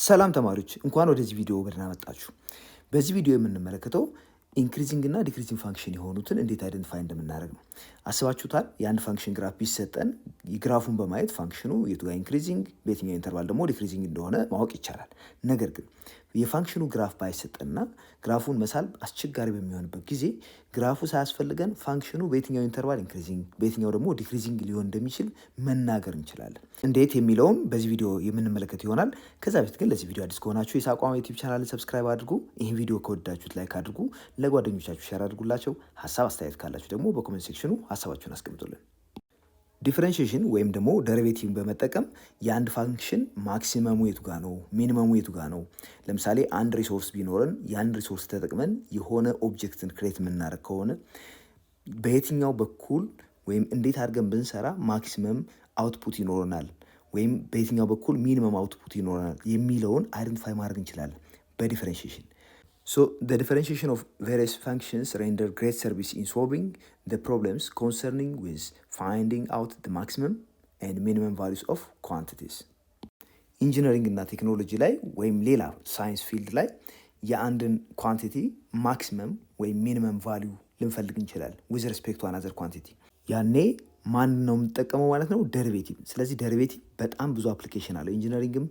ሰላም ተማሪዎች እንኳን ወደዚህ ቪዲዮ በደህና መጣችሁ። በዚህ ቪዲዮ የምንመለከተው ኢንክሪዚንግ እና ዲክሪዚንግ ፋንክሽን የሆኑትን እንዴት አይደንቲፋይ እንደምናደርግ ነው። አስባችሁታል? የአንድ ፋንክሽን ግራፍ ቢሰጠን ግራፉን በማየት ፋንክሽኑ የቱ ጋር ኢንክሪዚንግ በየትኛው ኢንተርቫል ደግሞ ዲክሪዚንግ እንደሆነ ማወቅ ይቻላል። ነገር ግን የፋንክሽኑ ግራፍ ባይሰጠንና ግራፉን መሳል አስቸጋሪ በሚሆንበት ጊዜ ግራፉ ሳያስፈልገን ፋንክሽኑ በየትኛው ኢንተርቫል ኢንክሪዚንግ በየትኛው ደግሞ ዲክሪዚንግ ሊሆን እንደሚችል መናገር እንችላለን። እንዴት የሚለውን በዚህ ቪዲዮ የምንመለከት ይሆናል። ከዛ በፊት ግን ለዚህ ቪዲዮ አዲስ ከሆናችሁ የሳቋም ዩቲዩብ ቻናልን ሰብስክራይብ አድርጉ። ይህን ቪዲዮ ከወዳችሁት ላይክ አድርጉ። ለጓደኞቻችሁ ሼር አድርጉላቸው። ሀሳብ አስተያየት ካላችሁ ደግሞ በኮሜንት ሴክሽኑ ሀሳባችሁን አስቀምጡልን። ዲፈረንሺዬሽን ወይም ደግሞ ደሪቬቲቭን በመጠቀም የአንድ ፋንክሽን ማክሲመሙ የቱ ጋ ነው፣ ሚኒመሙ የቱ ጋ ነው። ለምሳሌ አንድ ሪሶርስ ቢኖረን ያን ሪሶርስ ተጠቅመን የሆነ ኦብጀክትን ክሬት የምናደርግ ከሆነ በየትኛው በኩል ወይም እንዴት አድርገን ብንሰራ ማክሲመም አውትፑት ይኖረናል ወይም በየትኛው በኩል ሚኒመም አውትፑት ይኖረናል የሚለውን አይደንቲፋይ ማድረግ እንችላለን በዲፈረንሺዬሽን። So the differentiation of various functions render great service in solving the problems concerning with finding out the maximum and minimum values of quantities. ኢንጂነሪንግ እና ቴክኖሎጂ ላይ ወይም ሌላ ሳይንስ ፊልድ ላይ የአንድን ኳንቲቲ ማክሲመም ወይም ሚኒመም ቫሊዩ ልንፈልግ እንችላለን ዊዝ ሬስፔክት ቱ አናዘር ኳንቲቲ። ያኔ ማን ነው የምንጠቀመው ማለት ነው? ደሪቬቲቭ። ስለዚህ ደሪቬቲቭ በጣም ብዙ አፕሊኬሽን አለው። ኢንጂነሪንግም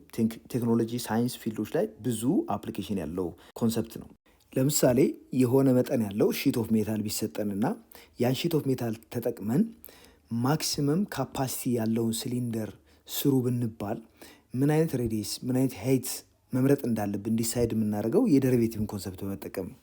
ቴክኖሎጂ ሳይንስ ፊልዶች ላይ ብዙ አፕሊኬሽን ያለው ኮንሰፕት ነው። ለምሳሌ የሆነ መጠን ያለው ሺት ኦፍ ሜታል ቢሰጠንና ያን ሺት ኦፍ ሜታል ተጠቅመን ማክሲመም ካፓሲቲ ያለውን ሲሊንደር ስሩ ብንባል ምን አይነት ሬዲየስ ምን አይነት ሄይት መምረጥ እንዳለብን ዲሳይድ የምናደርገው የደሪቬቲቭን ኮንሰፕት በመጠቀም ነው።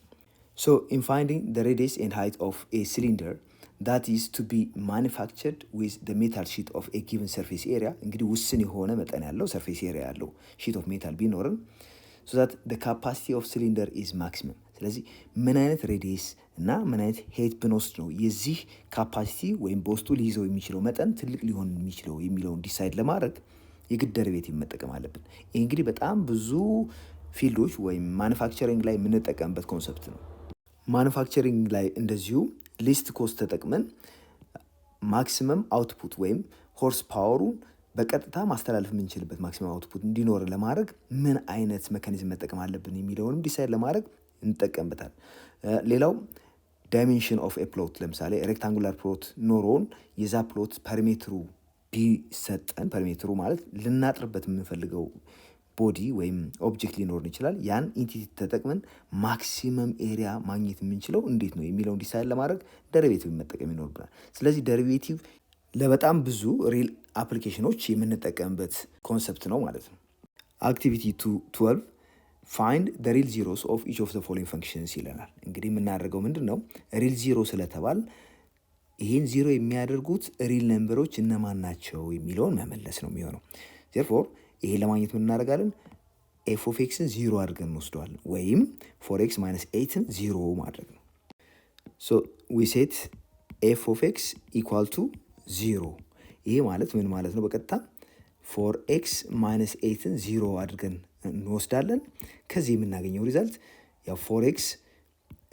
ሶ ኢን ፋይንዲንግ ዘ ሬዲየስ ኤንድ ሃይት ኦፍ ኤ ሲሊንደር that is to be manufactured with the metal sheet of a given surface area። እንግዲህ ውስን የሆነ መጠን ያለው ሰርፌስ ኤሪያ ያለው ሺት ኦፍ ሜታል ቢኖርን so that the capacity of cylinder is maximum። ስለዚህ ምን አይነት ሬዲየስ እና ምን አይነት ሄት ብንወስድ ነው የዚህ ካፓሲቲ ወይም በውስጡ ሊይዘው የሚችለው መጠን ትልቅ ሊሆን የሚችለው የሚለውን ዲሳይድ ለማድረግ የግድ ደሪቬቲቭ መጠቀም አለብን። ይህ እንግዲህ በጣም ብዙ ፊልዶች ወይም ማኑፋክቸሪንግ ላይ የምንጠቀምበት ኮንሰፕት ነው። ማኑፋክቸሪንግ ላይ እንደዚሁ ሊስት ኮስት ተጠቅመን ማክሲመም አውትፑት ወይም ሆርስ ፓወሩን በቀጥታ ማስተላለፍ የምንችልበት ማክሲመም አውትፑት እንዲኖር ለማድረግ ምን አይነት መካኒዝም መጠቀም አለብን የሚለውንም ዲሳይድ ለማድረግ እንጠቀምበታል። ሌላው ዳይሜንሽን ኦፍ ኤ ፕሎት፣ ለምሳሌ ሬክታንጉላር ፕሎት ኖሮን የዛ ፕሎት ፐሪሜትሩ ቢሰጠን፣ ፐሪሜትሩ ማለት ልናጥርበት የምንፈልገው ቦዲ ወይም ኦብጀክት ሊኖርን ይችላል። ያን ኢንቲቲ ተጠቅመን ማክሲመም ኤሪያ ማግኘት የምንችለው እንዴት ነው የሚለውን ዲሳይድ ለማድረግ ደሪቬቲቭ መጠቀም ይኖርብናል። ስለዚህ ደሪቬቲቭ ለበጣም ብዙ ሪል አፕሊኬሽኖች የምንጠቀምበት ኮንሰፕት ነው ማለት ነው። አክቲቪቲ 12 ፋይንድ ዘ ሪል ዚሮስ ኦፍ ኢች ኦፍ ዘ ፎሎዊንግ ፈንክሽንስ ይለናል። እንግዲህ የምናደርገው ምንድን ነው? ሪል ዚሮ ስለተባል ይህን ዚሮ የሚያደርጉት ሪል ነምበሮች እነማን ናቸው የሚለውን መመለስ ነው የሚሆነው። ዜርፎር ይሄ ለማግኘት ምን እናደርጋለን? ኤፍ ኦፍ ኤክስን ዚሮ አድርገን እንወስደዋለን ወይም ፎር ኤክስ ማይነስ ኤይትን ዚሮ ማድረግ ነው። ሶ ዊ ሴት ኤፍ ኦፍ ኤክስ ኢኳል ቱ ዚሮ። ይሄ ማለት ምን ማለት ነው? በቀጥታ ፎር ኤክስ ማይነስ ኤይትን ዚሮ አድርገን እንወስዳለን። ከዚህ የምናገኘው ሪዛልት ያው ፎር ኤክስ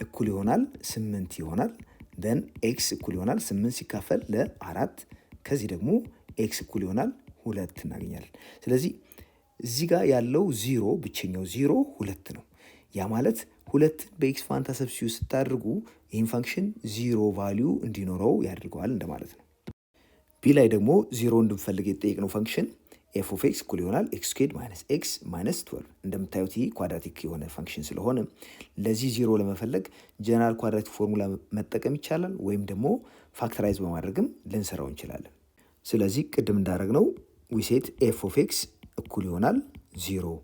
እኩል ይሆናል 8 ይሆናል። ደን ኤክስ እኩል ይሆናል 8 ሲካፈል ለ4። ከዚህ ደግሞ ኤክስ እኩል ይሆናል 2 እናገኛለን። ስለዚህ እዚህ ጋር ያለው ዚሮ ብቸኛው ዚሮ 2 ነው። ያ ማለት 2 በኤክስ ፋንታ ሰብስቲዩት ስታደርጉ ይህን ፋንክሽን ዚሮ ቫሊዩ እንዲኖረው ያደርገዋል እንደማለት ነው። ቢ ላይ ደግሞ ዚሮ እንድንፈልግ የተጠየቅነው ፋንክሽን ኤፍ ኦፍ ኤክስ እኩል ይሆናል ኤክስ ስኩዌርድ ማይነስ ኤክስ ማይነስ 12። እንደምታዩት ይህ ኳድራቲክ የሆነ ፋንክሽን ስለሆነ ለዚህ ዚሮ ለመፈለግ ጀነራል ኳድራቲክ ፎርሙላ መጠቀም ይቻላል ወይም ደግሞ ፋክተራይዝ በማድረግም ልንሰራው እንችላለን። ስለዚህ ቅድም እንዳደረግነው ዊሴት ኤፍ ኦፍ ኤክስ እኩል ይሆናል 0።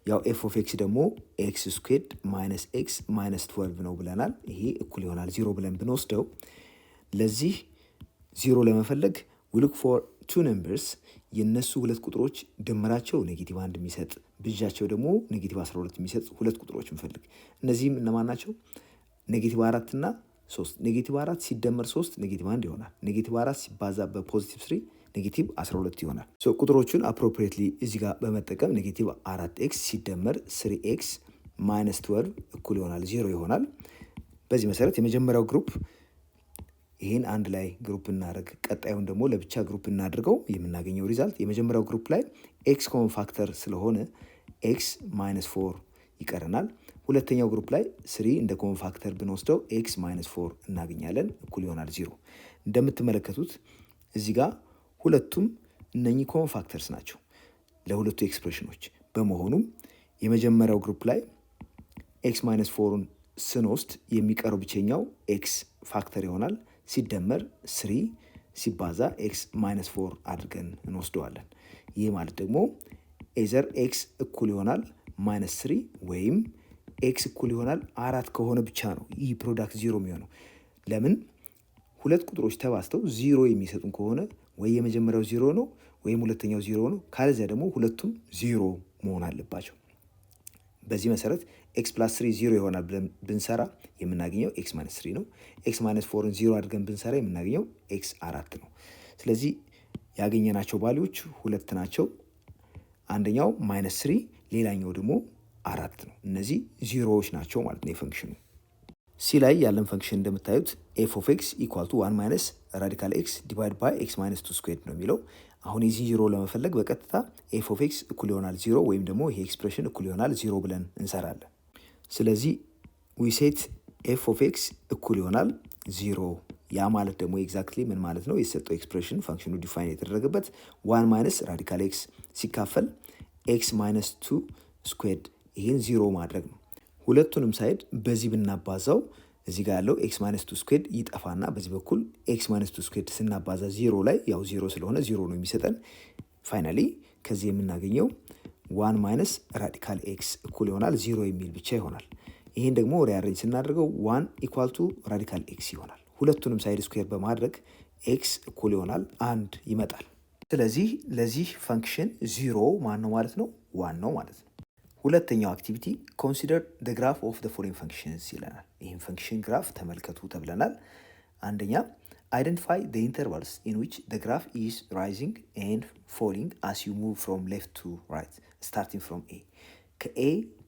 ያው ኤፍ ኦፍ ኤክስ ደግሞ ኤክስ ስኩዌርድ ማይነስ ኤክስ ማይነስ 12 ነው ብለናል። ይሄ እኩል ይሆናል 0 ብለን ብንወስደው ለዚህ 0 ለመፈለግ ዊ ሉክ ፎር ቱ ነምበርስ፣ የነሱ ሁለት ቁጥሮች ድምራቸው ኔጌቲቭ 1 የሚሰጥ ብዣቸው ደግሞ ኔጌቲቭ 12 የሚሰጥ ሁለት ቁጥሮች እንፈልግ። እነዚህም እነማን ናቸው? ኔጌቲቭ 4 እና 3። ኔጌቲቭ 4 ሲደመር 3 ኔጌቲቭ 1 ይሆናል። ኔጌቲቭ 4 ሲባዛ በፖዚቲቭ 3 ኔጌቲቭ 12 ይሆናል። ቁጥሮቹን አፕሮፕሪየትሊ እዚህ ጋር በመጠቀም ኔጌቲቭ 4 ኤክስ ሲደመር 3 ኤክስ ማይነስ 12 እኩል ይሆናል 0 ይሆናል። በዚህ መሰረት የመጀመሪያው ግሩፕ ይህን አንድ ላይ ግሩፕ እናደርግ፣ ቀጣዩን ደግሞ ለብቻ ግሩፕ እናድርገው። የምናገኘው ሪዛልት የመጀመሪያው ግሩፕ ላይ ኤክስ ኮመን ፋክተር ስለሆነ ኤክስ ማይነስ 4 ይቀረናል። ሁለተኛው ግሩፕ ላይ 3 እንደ ኮመን ፋክተር ብንወስደው ኤክስ ማይነስ 4 እናገኛለን፣ እኩል ይሆናል 0። እንደምትመለከቱት እዚህ ጋር ሁለቱም እነኚህ ኮመን ፋክተርስ ናቸው ለሁለቱ ኤክስፕሬሽኖች። በመሆኑም የመጀመሪያው ግሩፕ ላይ ኤክስ ማይነስ 4ን ስንወስድ የሚቀረው ብቸኛው ኤክስ ፋክተር ይሆናል። ሲደመር 3 ሲባዛ ኤክስ ማይነስ 4 አድርገን እንወስደዋለን። ይህ ማለት ደግሞ ኤዘር ኤክስ እኩል ይሆናል ማይነስ 3 ወይም ኤክስ እኩል ይሆናል 4 ከሆነ ብቻ ነው ይህ ፕሮዳክት 0 የሚሆነው። ለምን? ሁለት ቁጥሮች ተባዝተው 0 የሚሰጡን ከሆነ ወይ የመጀመሪያው 0 ነው ወይም ሁለተኛው 0 ነው። ካለዚያ ደግሞ ሁለቱም 0 መሆን አለባቸው። በዚህ መሰረት ኤክስ ፕላስ 3 0 ይሆናል ብለን ብንሰራ የምናገኘው ኤክስ ማይነስ 3 ነው። ኤክስ ማይነስ 4ን 0 አድርገን ብንሰራ የምናገኘው ኤክስ 4 ነው። ስለዚህ ያገኘናቸው ቫልዩዎች ሁለት ናቸው። አንደኛው ማይነስ 3 ሌላኛው ደግሞ 4 ነው። እነዚህ ዜሮዎች ናቸው ማለት ነው የፈንክሽኑ። ሲ ላይ ያለን ፈንክሽን እንደምታዩት ኤፍ ኦፍ ኤክስ ኢኳል ቱ 1 ማይነስ ራዲካል ኤክስ ዲቫይድ ባይ ኤክስ ማይነስ 2 ስኩዌርድ ነው የሚለው። አሁን የዚህ 0 ለመፈለግ በቀጥታ ኤፍ ኦፍ ኤክስ እኩል ይሆናል 0 ወይም ደግሞ ይሄ ኤክስፕሬሽን እኩል ይሆናል 0 ብለን እንሰራለን። ስለዚህ ዊ ሴት ኤፍ ኦፍ ኤክስ እኩል ይሆናል 0። ያ ማለት ደግሞ ኤግዛክትሊ ምን ማለት ነው? የተሰጠው ኤክስፕሬሽን ፈንክሽኑ ዲፋይን የተደረገበት 1 ማይነስ ራዲካል ኤክስ ሲካፈል ኤክስ ማይነስ 2 ስኩዌርድ ይህን 0 ማድረግ ነው። ሁለቱንም ሳይድ በዚህ ብናባዛው እዚህ ጋር ያለው ኤክስ ማይነስ 2 ስኩዌርድ ይጠፋና በዚህ በኩል ኤክስ ማይነስ 2 ስኩዌርድ ስናባዛ 0 ላይ ያው 0 ስለሆነ 0 ነው የሚሰጠን። ፋይናሊ ከዚህ የምናገኘው 1 ማይነስ ራዲካል ኤክስ እኩል ይሆናል 0 የሚል ብቻ ይሆናል። ይህን ደግሞ ሪአሬንጅ ስናደርገው 1 ኢኳል ቱ ራዲካል ኤክስ ይሆናል። ሁለቱንም ሳይድ ስኩዌር በማድረግ ኤክስ እኩል ይሆናል 1 ይመጣል። ስለዚህ ለዚህ ፈንክሽን 0 ማን ነው ማለት ነው? 1 ነው ማለት ነው። ሁለተኛው አክቲቪቲ ኮንሲደር ደ ግራፍ ኦፍ ደ ፎሎዊንግ ፈንክሽንስ ይለናል። ይህም ፈንክሽን ግራፍ ተመልከቱ ተብለናል። አንደኛ አይደንቲፋይ ደ ኢንተርቫልስ ኢን ዊች ደ ግራፍ ኢዝ ራይዚንግ ኤንድ ፎሊንግ አስ ዩ ሙቭ ፍሮም ሌፍት ቱ ራይት ስታርቲንግ ፍሮም ኤ። ከኤ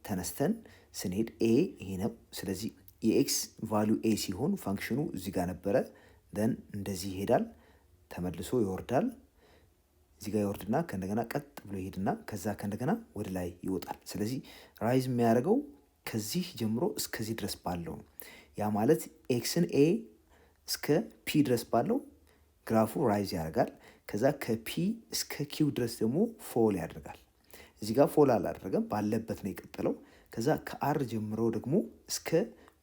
ተነስተን ስንሄድ ኤ ይሄ ነው። ስለዚህ የኤክስ ቫሊዩ ኤ ሲሆን ፈንክሽኑ እዚህ ጋር ነበረ። ደን እንደዚህ ይሄዳል፣ ተመልሶ ይወርዳል። እዚህ ጋር ይወርድና ከእንደገና ቀጥ ብሎ ይሄድና ከዛ ከእንደገና ወደ ላይ ይወጣል። ስለዚህ ራይዝ የሚያደርገው ከዚህ ጀምሮ እስከዚህ ድረስ ባለው ነው። ያ ማለት ኤክስን ኤ እስከ ፒ ድረስ ባለው ግራፉ ራይዝ ያደርጋል። ከዛ ከፒ እስከ ኪው ድረስ ደግሞ ፎል ያደርጋል። እዚህ ጋር ፎል አላደረገም፣ ባለበት ነው የቀጠለው። ከዛ ከአር ጀምሮ ደግሞ እስከ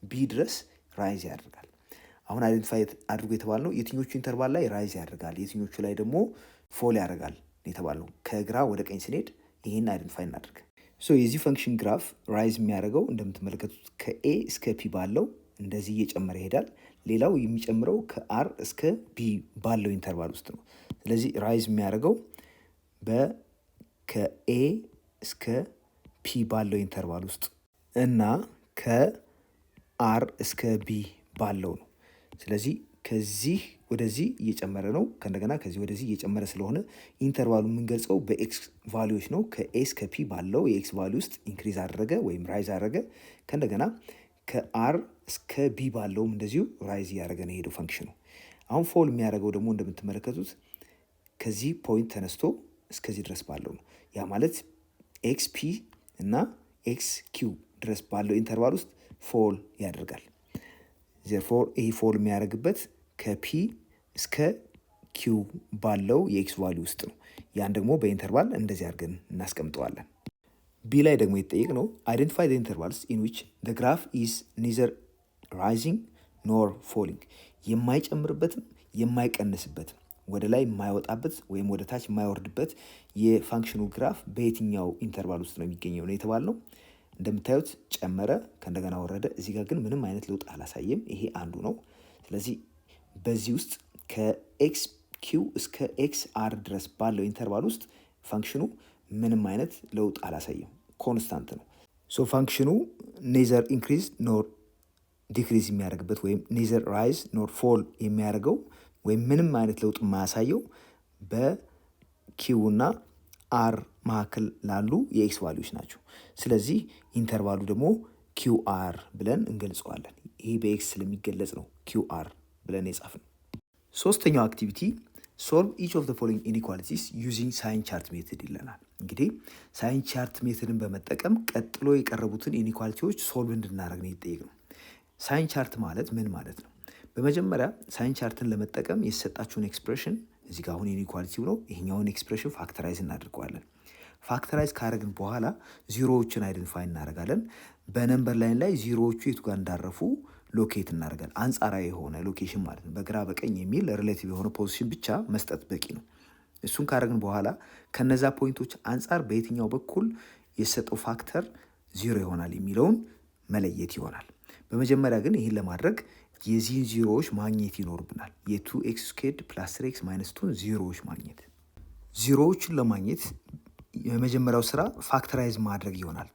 ቢ ድረስ ራይዝ ያደርጋል። አሁን አይደንቲፋይ አድርጎ የተባልነው የትኞቹ ኢንተርቫል ላይ ራይዝ ያደርጋል፣ የትኞቹ ላይ ደግሞ ፎል ያደርጋል የተባለው። ከግራ ወደ ቀኝ ስንሄድ ይህን አይደንቲፋይ እናደርግ። የዚህ ፈንክሽን ግራፍ ራይዝ የሚያደርገው እንደምትመለከቱት ከኤ እስከ ፒ ባለው እንደዚህ እየጨመረ ይሄዳል። ሌላው የሚጨምረው ከአር እስከ ቢ ባለው ኢንተርቫል ውስጥ ነው። ስለዚህ ራይዝ የሚያደርገው ከኤ እስከ ፒ ባለው ኢንተርቫል ውስጥ እና ከአር እስከ ቢ ባለው ነው። ስለዚህ ከዚህ ወደዚህ እየጨመረ ነው። ከእንደገና ከዚህ ወደዚህ እየጨመረ ስለሆነ ኢንተርቫሉ የምንገልጸው በኤክስ ቫሊዎች ነው። ከኤ እስከ ፒ ባለው የኤክስ ቫሊ ውስጥ ኢንክሪዝ አደረገ ወይም ራይዝ አደረገ። ከእንደገና ከአር እስከ ቢ ባለውም እንደዚሁ ራይዝ እያደረገ ነው የሄደው ፈንክሽኑ። አሁን ፎል የሚያደርገው ደግሞ እንደምትመለከቱት ከዚህ ፖይንት ተነስቶ እስከዚህ ድረስ ባለው ነው። ያ ማለት ኤክስ ፒ እና ኤክስ ኪው ድረስ ባለው ኢንተርቫል ውስጥ ፎል ያደርጋል። ዜርፎር ይህ ፎል የሚያደርግበት ከፒ እስከ ኪው ባለው የኤክስ ቫሊ ውስጥ ነው። ያን ደግሞ በኢንተርቫል እንደዚህ አድርገን እናስቀምጠዋለን። ቢ ላይ ደግሞ የተጠየቅ ነው አይደንቲፋይ ኢንተርቫልስ ኢን ዊች ደ ግራፍ ኢዝ ኒዘር ራይዚንግ ኖር ፎሊንግ፣ የማይጨምርበትም የማይቀንስበትም ወደ ላይ የማይወጣበት ወይም ወደ ታች የማይወርድበት የፋንክሽኑ ግራፍ በየትኛው ኢንተርቫል ውስጥ ነው የሚገኘው ነው የተባልነው። እንደምታዩት ጨመረ፣ ከእንደገና ወረደ። እዚህ ጋር ግን ምንም አይነት ለውጥ አላሳየም። ይሄ አንዱ ነው። ስለዚህ በዚህ ውስጥ ከኤክስ ኪው እስከ ኤክስ አር ድረስ ባለው ኢንተርቫል ውስጥ ፋንክሽኑ ምንም አይነት ለውጥ አላሳየም፣ ኮንስታንት ነው። ፋንክሽኑ ኔዘር ኢንክሪዝ ኖር ዲክሪዝ የሚያደርግበት ወይም ኔዘር ራይዝ ኖር ፎል የሚያደርገው ወይም ምንም አይነት ለውጥ የማያሳየው በኪው እና አር መካከል ላሉ የኤክስ ቫሊዎች ናቸው። ስለዚህ ኢንተርቫሉ ደግሞ ኪው አር ብለን እንገልጸዋለን። ይሄ በኤክስ ስለሚገለጽ ነው ኪው አር ብለን የጻፍነው። ሶስተኛው አክቲቪቲ ሶልቭ ኢች ኦፍ ዘ ፎሎዊንግ ኢኒኳሊቲስ ዩዚንግ ሳይን ቻርት ሜትድ ይለናል። እንግዲህ ሳይን ቻርት ሜትድን በመጠቀም ቀጥሎ የቀረቡትን ኢኒኳሊቲዎች ሶልቭ እንድናደርግ ነው የጠየቅነው። ሳይን ቻርት ማለት ምን ማለት ነው? በመጀመሪያ ሳይን ቻርትን ለመጠቀም የተሰጣችሁን ኤክስፕሬሽን እዚህ ጋር አሁን ኢኒኳሊቲው ነው። ይሄኛውን ኤክስፕሬሽን ፋክተራይዝ እናደርገዋለን። ፋክተራይዝ ካደረግን በኋላ ዚሮዎችን አይደንቲፋይ እናደርጋለን። በነምበር ላይን ላይ ዚሮዎቹ የቱ ጋር እንዳረፉ ሎኬት እናደርጋለን። አንጻራዊ የሆነ ሎኬሽን ማለት ነው። በግራ በቀኝ የሚል ሪሌቲቭ የሆነ ፖዚሽን ብቻ መስጠት በቂ ነው። እሱን ካደረግን በኋላ ከነዛ ፖይንቶች አንጻር በየትኛው በኩል የሰጠው ፋክተር ዚሮ ይሆናል የሚለውን መለየት ይሆናል። በመጀመሪያ ግን ይህን ለማድረግ የዚህን ዚሮዎች ማግኘት ይኖርብናል። የቱ ኤክስ ስኩዌርድ ፕላስ ኤክስ ማይነስ ቱን ዚሮዎች ማግኘት። ዚሮዎቹን ለማግኘት የመጀመሪያው ስራ ፋክተራይዝ ማድረግ ይሆናል።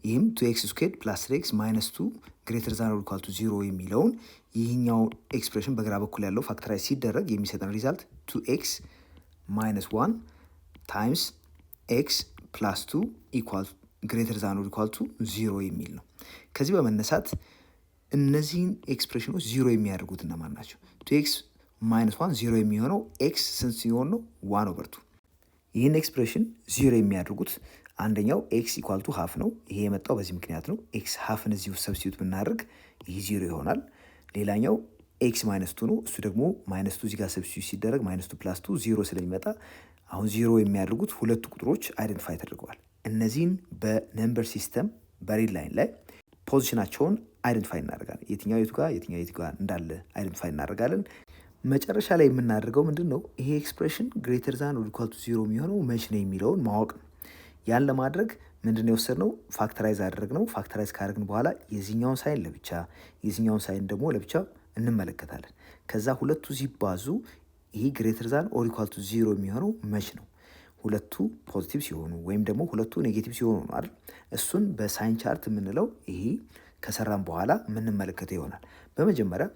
ይህም ቱ ኤክስ ስኩዌርድ ፕላስ ኤክስ ማይነስ ቱ ግሬተር ዛን ኦር ኢኳል ቱ ዚሮ የሚለውን ይህኛው ኤክስፕሬሽን በግራ በኩል ያለው ፋክተራይዝ ሲደረግ የሚሰጠን ሪዛልት ቱ ኤክስ ማይነስ ዋን ታይምስ ኤክስ ፕላስ ቱ ኢኳል ግሬተር ዛን ኦር ኢኳል ቱ ዚሮ የሚል ነው። ከዚህ በመነሳት እነዚህን ኤክስፕሬሽኖች ዚሮ የሚያደርጉት እነማን ናቸው? ቱ ኤክስ ማይነስ ዋን ዚሮ የሚሆነው ኤክስ ስንት ሲሆን ነው? ዋን ኦቨር ቱ። ይህን ኤክስፕሬሽን ዚሮ የሚያደርጉት አንደኛው ኤክስ ኢኳል ቱ ሀፍ ነው። ይሄ የመጣው በዚህ ምክንያት ነው። ኤክስ ሀፍን እዚህ ውስጥ ሰብስቲዩት ብናደርግ ይህ ዚሮ ይሆናል። ሌላኛው ኤክስ ማይነስ ቱ ነው። እሱ ደግሞ ማይነስ ቱ እዚህ ጋር ሰብስቲዩት ሲደረግ ማይነስ ቱ ፕላስ ቱ ዚሮ ስለሚመጣ አሁን ዚሮ የሚያደርጉት ሁለቱ ቁጥሮች አይደንቲፋይ ተደርገዋል። እነዚህን በነምበር ሲስተም በሪድ ላይን ላይ ፖዚሽናቸውን አይደንቲፋይ እናደርጋለን። የትኛው የቱ ጋር እንዳለ አይደንቲፋይ እናደርጋለን። መጨረሻ ላይ የምናደርገው ምንድን ነው? ይሄ ኤክስፕሬሽን ግሬተር ዛን ኦር ኢኳል ቱ ዚሮ የሚሆነው መች ነው የሚለውን ማወቅ ነው። ያን ለማድረግ ምንድን ነው የወሰድነው? ፋክተራይዝ አደረግነው። ፋክተራይዝ ካደረግን በኋላ የዚህኛውን ሳይን ለብቻ የዚህኛውን ሳይን ደግሞ ለብቻ እንመለከታለን። ከዛ ሁለቱ ሲባዙ ይህ ግሬተር ዛን ኦር ኢኳል ቱ ዚሮ የሚሆነው መች ነው? ሁለቱ ፖዚቲቭ ሲሆኑ ወይም ደግሞ ሁለቱ ኔጌቲቭ ሲሆኑ ነው አይደል? እሱን በሳይን ቻርት የምንለው ይሄ ከሰራን በኋላ የምንመለከተው ይሆናል። በመጀመሪያ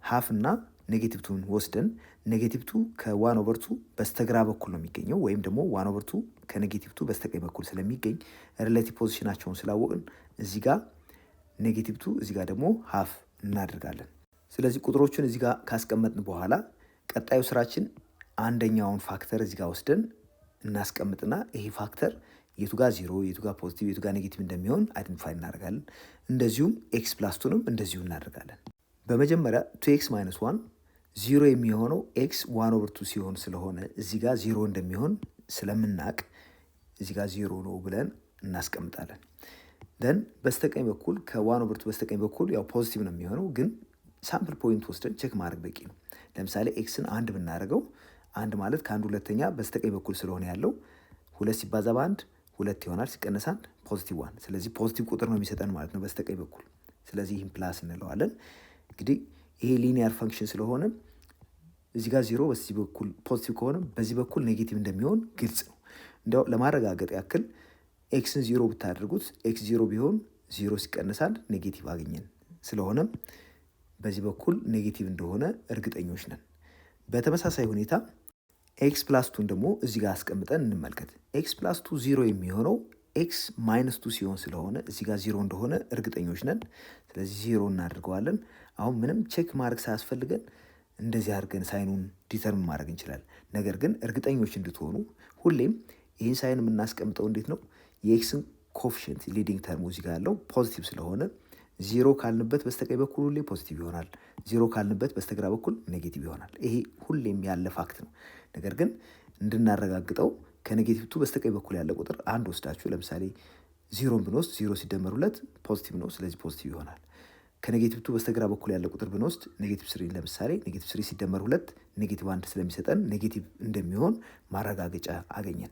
ሀፍ እና ኔጌቲቭ ቱን ወስደን ኔጌቲቭ ቱ ከዋን ኦቨር ቱ በስተግራ በኩል ነው የሚገኘው፣ ወይም ደግሞ ዋን ኦቨር ቱ ከኔጌቲቭ ቱ በስተቀኝ በኩል ስለሚገኝ ሪሌቲቭ ፖዚሽናቸውን ስላወቅን እዚህ ጋር ኔጌቲቭ ቱ እዚህ ጋር ደግሞ ሀፍ እናደርጋለን። ስለዚህ ቁጥሮቹን እዚህ ጋር ካስቀመጥን በኋላ ቀጣዩ ስራችን አንደኛውን ፋክተር እዚህ ጋር ወስደን እናስቀምጥና ይሄ ፋክተር የቱ ጋር ዚሮ የቱ ጋር ፖዚቲቭ የቱ ጋር ኔጌቲቭ እንደሚሆን አይደንቲፋይ እናደርጋለን። እንደዚሁም ኤክስ ፕላስ ቱንም እንደዚሁ እናደርጋለን። በመጀመሪያ ቱ ኤክስ ማይነስ ዋን ዚሮ የሚሆነው ኤክስ ዋን ኦቨር ቱ ሲሆን ስለሆነ እዚህ ጋር ዚሮ እንደሚሆን ስለምናቅ እዚህ ጋር ዚሮ ነው ብለን እናስቀምጣለን። ደን በስተቀኝ በኩል ከዋን ኦቨር ቱ በስተቀኝ በኩል ያው ፖዚቲቭ ነው የሚሆነው፣ ግን ሳምፕል ፖይንት ወስደን ቼክ ማድረግ በቂ ነው። ለምሳሌ ኤክስን አንድ ብናደርገው አንድ ማለት ከአንድ ሁለተኛ በስተቀኝ በኩል ስለሆነ ያለው ሁለት ሲባዛ በአንድ ሁለት ይሆናል፣ ሲቀነስ አንድ ፖዚቲቭ ዋን። ስለዚህ ፖዚቲቭ ቁጥር ነው የሚሰጠን ማለት ነው በስተቀኝ በኩል። ስለዚህ ይህን ፕላስ እንለዋለን። እንግዲህ ይሄ ሊኒየር ፈንክሽን ስለሆነ እዚህ ጋር ዚሮ በዚህ በኩል ፖዚቲቭ ከሆነ በዚህ በኩል ኔጌቲቭ እንደሚሆን ግልጽ ነው። እንዲያው ለማረጋገጥ ያክል ኤክስን ዚሮ ብታደርጉት ኤክስ ዚሮ ቢሆን ዚሮ ሲቀነስ አንድ ኔጌቲቭ አገኘን። ስለሆነም በዚህ በኩል ኔጌቲቭ እንደሆነ እርግጠኞች ነን። በተመሳሳይ ሁኔታ ኤክስ ፕላስ ቱን ደግሞ እዚህ ጋር አስቀምጠን እንመልከት። ኤክስ ፕላስ ቱ ዚሮ የሚሆነው ኤክስ ማይነስ ቱ ሲሆን ስለሆነ እዚህ ጋር ዚሮ እንደሆነ እርግጠኞች ነን። ስለዚህ ዚሮ እናደርገዋለን። አሁን ምንም ቼክ ማድረግ ሳያስፈልገን እንደዚህ አድርገን ሳይኑን ዲተርምን ማድረግ እንችላለን። ነገር ግን እርግጠኞች እንድትሆኑ ሁሌም ይህን ሳይን የምናስቀምጠው እንዴት ነው? የኤክስን ኮፊሽንት ሊዲንግ ተርሙ እዚህ ጋር ያለው ፖዚቲቭ ስለሆነ ዚሮ ካልንበት በስተቀኝ በኩል ሁሌ ፖዚቲቭ ይሆናል፣ ዚሮ ካልንበት በስተግራ በኩል ኔጌቲቭ ይሆናል። ይሄ ሁሌም ያለ ፋክት ነው። ነገር ግን እንድናረጋግጠው ከኔጌቲቭ ቱ በስተቀኝ በኩል ያለ ቁጥር አንድ ወስዳችሁ ለምሳሌ ዚሮን ብንወስድ ዚሮ ሲደመር ሁለት ፖዚቲቭ ነው፣ ስለዚህ ፖዚቲቭ ይሆናል። ከኔጌቲቭ ቱ በስተግራ በኩል ያለ ቁጥር ብንወስድ ኔጌቲቭ ስሪ ለምሳሌ ኔጌቲቭ ስሪ ሲደመር ሁለት ኔጌቲቭ አንድ ስለሚሰጠን ኔጌቲቭ እንደሚሆን ማረጋገጫ አገኘን።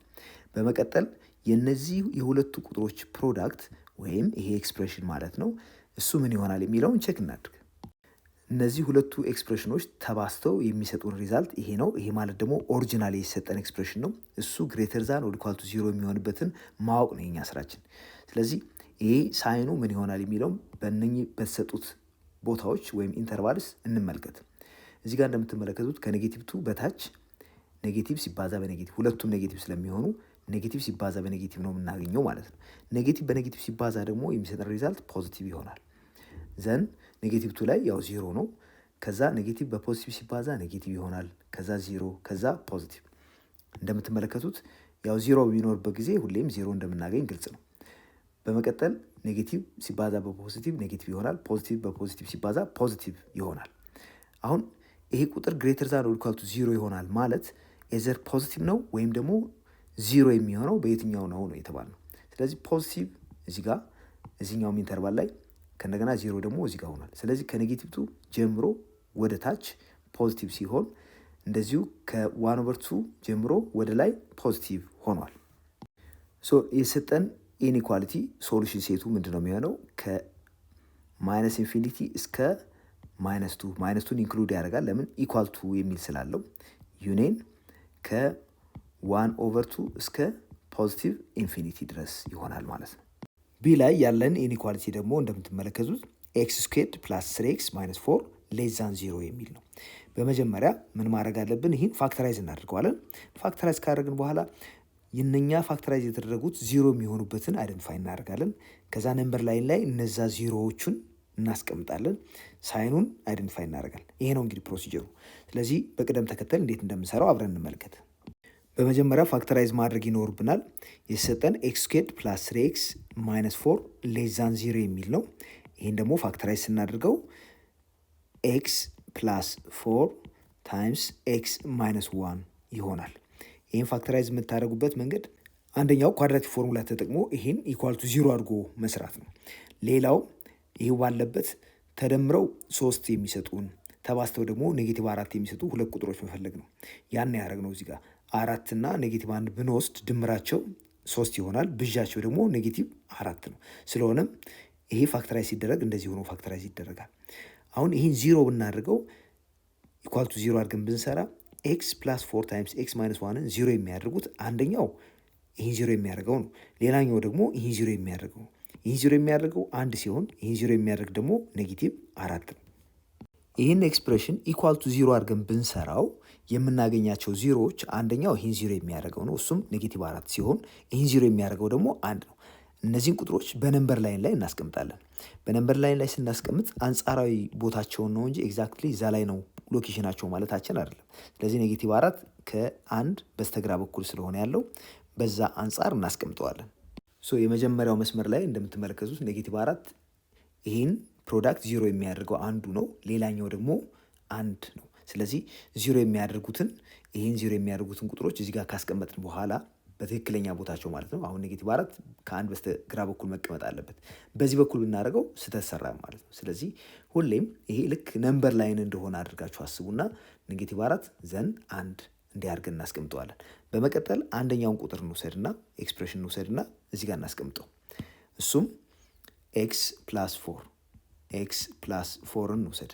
በመቀጠል የነዚህ የሁለቱ ቁጥሮች ፕሮዳክት ወይም ይሄ ኤክስፕሬሽን ማለት ነው እሱ ምን ይሆናል የሚለውን ቼክ እናድርግ። እነዚህ ሁለቱ ኤክስፕሬሽኖች ተባስተው የሚሰጡን ሪዛልት ይሄ ነው። ይሄ ማለት ደግሞ ኦሪጂናል የተሰጠን ኤክስፕሬሽን ነው። እሱ ግሬተር ዛን ኦር ኢኳል ቱ ዚሮ የሚሆንበትን ማወቅ ነው የኛ ስራችን። ስለዚህ ይሄ ሳይኑ ምን ይሆናል የሚለውም በእነኚህ በተሰጡት ቦታዎች ወይም ኢንተርቫልስ እንመልከት። እዚህ ጋር እንደምትመለከቱት ከኔጌቲቭ ቱ በታች ኔጌቲቭ ሲባዛ በኔጌቲቭ ሁለቱም ኔጌቲቭ ስለሚሆኑ ኔጌቲቭ ሲባዛ በኔጌቲቭ ነው የምናገኘው ማለት ነው። ኔጌቲቭ በኔጌቲቭ ሲባዛ ደግሞ የሚሰጠን ሪዛልት ፖዚቲቭ ይሆናል። ዘን ኔጌቲቭ ቱ ላይ ያው ዚሮ ነው። ከዛ ኔጌቲቭ በፖዚቲቭ ሲባዛ ኔጌቲቭ ይሆናል። ከዛ 0 ከዛ ፖዚቲቭ። እንደምትመለከቱት ያው 0 ቢኖርበት ጊዜ ሁሌም 0 እንደምናገኝ ግልጽ ነው። በመቀጠል ኔጌቲቭ ሲባዛ በፖዚቲቭ ኔጌቲቭ ይሆናል። ፖዚቲቭ በፖዚቲቭ ሲባዛ ፖዚቲቭ ይሆናል። አሁን ይሄ ቁጥር ግሬተር ዛን ኦር ኢኳል ቱ 0 ይሆናል ማለት ኤዘር ፖዚቲቭ ነው ወይም ደግሞ 0 የሚሆነው በየትኛው ነው የተባልነው። ስለዚህ ፖዚቲቭ እዚህ ጋር እዚህኛውም ኢንተርቫል ላይ ከእንደገና 0 ደግሞ እዚህ ጋር ሆኗል። ስለዚህ ከኔጌቲቭ ቱ ጀምሮ ወደ ታች ፖዚቲቭ ሲሆን እንደዚሁ ከ1/2 ጀምሮ ወደ ላይ ፖዚቲቭ ሆኗል። ሶ የሰጠን ኢንኢኳሊቲ ሶሉሽን ሴቱ ምንድን ነው የሚሆነው? ከማይነስ ኢንፊኒቲ እስከ -2 -2ን ኢንክሉድ ያደርጋል። ለምን? ኢኳል ቱ የሚል ስላለው ዩኔን ከ1/2 እስከ ፖዚቲቭ ኢንፊኒቲ ድረስ ይሆናል ማለት ነው። ቢ ላይ ያለን ኢንኢኳሊቲ ደግሞ እንደምትመለከቱት ኤክስ ስኩዌርድ ፕላስ 3x ማይነስ 4 ሌስ ዛን 0 የሚል ነው። በመጀመሪያ ምን ማድረግ አለብን? ይህን ፋክተራይዝ እናደርገዋለን። ፋክተራይዝ ካደረግን በኋላ የነኛ ፋክተራይዝ የተደረጉት 0 የሚሆኑበትን አይደንቲፋይ እናደርጋለን። ከዛ ነምበር ላይን ላይ እነዛ ዜሮዎቹን እናስቀምጣለን። ሳይኑን አይደንቲፋይ እናደርጋለን። ይሄ ነው እንግዲህ ፕሮሲጀሩ። ስለዚህ በቅደም ተከተል እንዴት እንደምንሰራው አብረን እንመልከት። በመጀመሪያ ፋክተራይዝ ማድረግ ይኖርብናል። የሰጠን ኤክስ ስኩዌርድ ፕላስ 3x ማይነስ 4 ሌስ ዛን 0 የሚል ነው። ይህን ደግሞ ፋክተራይዝ ስናደርገው ኤክስ ፕላስ 4 ታይምስ ኤክስ ማይነስ 1 ይሆናል። ይህን ፋክተራይዝ የምታደርጉበት መንገድ አንደኛው ኳድራቲክ ፎርሙላ ተጠቅሞ ይህን ኢኳል ቱ 0 አድርጎ መስራት ነው። ሌላው ይህ ባለበት ተደምረው 3 የሚሰጡን ተባስተው ደግሞ ኔጌቲቭ 4 የሚሰጡ ሁለት ቁጥሮች መፈለግ ነው። ያን ያደረግነው እዚህ ጋር 4 እና ኔጌቲቭ 1 ብንወስድ ድምራቸው 3 ይሆናል። ብዣቸው ደግሞ ኔጌቲቭ 4 ነው። ስለሆነም ይሄ ፋክተራይዝ ሲደረግ እንደዚህ ሆኖ ፋክተራይዝ ይደረጋል። አሁን ይህን 0 ብናደርገው ኢኳል ቱ 0 አድርገን ብንሰራ ኤክስ ፕላስ 4 ታይምስ ኤክስ ማይነስ 1ን 0 የሚያደርጉት አንደኛው ይህን 0 የሚያደርገው ነው። ሌላኛው ደግሞ ይህን 0 የሚያደርገው ነው። ይህን 0 የሚያደርገው 1 ሲሆን ይህን 0 የሚያደርግ ደግሞ ኔጌቲቭ 4 ነው። ይህን ኤክስፕሬሽን ኢኳል ቱ 0 አድርገን ብንሰራው የምናገኛቸው ዜሮዎች አንደኛው ይህን 0 የሚያደርገው ነው፣ እሱም ኔጌቲቭ 4 ሲሆን ይህን 0 የሚያደርገው ደግሞ 1 ነው። እነዚህን ቁጥሮች በነምበር ላይን ላይ እናስቀምጣለን። በነምበር ላይን ላይ ስናስቀምጥ አንጻራዊ ቦታቸውን ነው እንጂ ኤግዛክትሊ እዛ ላይ ነው ሎኬሽናቸው ማለታችን አይደለም። ስለዚህ ኔጌቲቭ 4 ከ1 በስተግራ በኩል ስለሆነ ያለው በዛ አንጻር እናስቀምጠዋለን። ሶ የመጀመሪያው መስመር ላይ እንደምትመለከቱት ኔጌቲቭ 4 ይህን ፕሮዳክት 0 የሚያደርገው አንዱ ነው፣ ሌላኛው ደግሞ 1 ነው። ስለዚህ 0 የሚያደርጉትን ይህን 0 የሚያደርጉትን ቁጥሮች እዚህ ጋር ካስቀመጥን በኋላ በትክክለኛ ቦታቸው ማለት ነው። አሁን ኔጌቲቭ 4 ከ1 በስተግራ በኩል መቀመጥ አለበት። በዚህ በኩል ብናደርገው ስህተት ሰራ ማለት ነው። ስለዚህ ሁሌም ይሄ ልክ ነምበር ላይን እንደሆነ አድርጋችሁ አስቡና ኔጌቲቭ 4 ዘን 1 እንዲያርገን እናስቀምጠዋለን። በመቀጠል አንደኛውን ቁጥር እንውሰድና ኤክስፕሬሽን እንውሰድና እዚህ ጋር እናስቀምጠው። እሱም ኤክስ ፕላስ 4 እንውሰድ።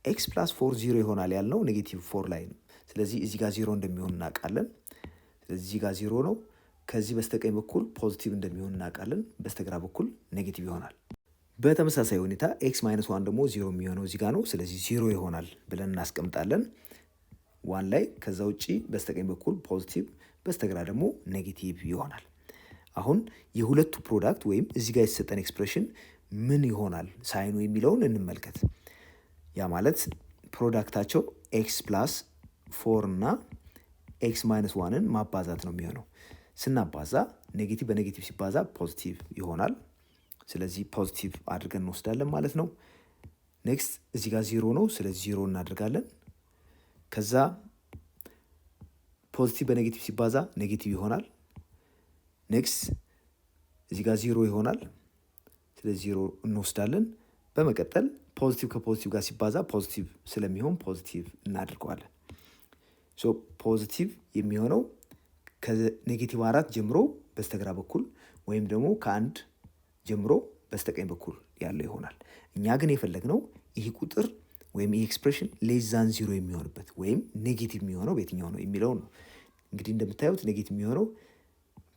ኤክስ ፕላስ 4 0 ይሆናል ያልነው ኔጌቲቭ 4 ላይ ነው። ስለዚህ እዚህ ጋር 0 እንደሚሆን እናውቃለን። ስለዚህ እዚህ ጋር 0 ነው። ከዚህ በስተቀኝ በኩል ፖዚቲቭ እንደሚሆን እናውቃለን። በስተግራ በኩል ኔጌቲቭ ይሆናል። በተመሳሳይ ሁኔታ ኤክስ ማይነስ 1 ደግሞ 0 የሚሆነው እዚህ ጋር ነው። ስለዚህ 0 ይሆናል ብለን እናስቀምጣለን 1 ላይ። ከዛ ውጪ በስተቀኝ በኩል ፖዚቲቭ፣ በስተግራ ደግሞ ኔጌቲቭ ይሆናል። አሁን የሁለቱ ፕሮዳክት ወይም እዚህ ጋር የተሰጠን ኤክስፕሬሽን ምን ይሆናል ሳይኑ የሚለውን እንመልከት። ያ ማለት ፕሮዳክታቸው ኤክስ ፕላስ 4 እና ኤክስ ማይነስ 1ን ማባዛት ነው የሚሆነው። ስናባዛ ኔጌቲቭ በኔጌቲቭ ሲባዛ ፖዚቲቭ ይሆናል። ስለዚህ ፖዚቲቭ አድርገን እንወስዳለን ማለት ነው። ኔክስት እዚህ ጋር 0 ነው። ስለዚህ 0 እናደርጋለን። ከዛ ፖዚቲቭ በኔጌቲቭ ሲባዛ ኔጌቲቭ ይሆናል። ኔክስት እዚህ ጋር 0 ይሆናል። ስለዚህ 0 እንወስዳለን። በመቀጠል ፖዚቲቭ ከፖዚቲቭ ጋር ሲባዛ ፖዚቲቭ ስለሚሆን ፖዚቲቭ እናደርገዋለን። ሶ ፖዚቲቭ የሚሆነው ከኔጌቲቭ 4 ጀምሮ በስተግራ በኩል ወይም ደግሞ ከ1 ጀምሮ በስተቀኝ በኩል ያለው ይሆናል። እኛ ግን የፈለግነው ይህ ቁጥር ወይም ይህ ኤክስፕሬሽን ሌስ ዛን 0 የሚሆንበት ወይም ኔጌቲቭ የሚሆነው በየትኛው ነው የሚለው ነው። እንግዲህ እንደምታዩት ኔጌቲቭ የሚሆነው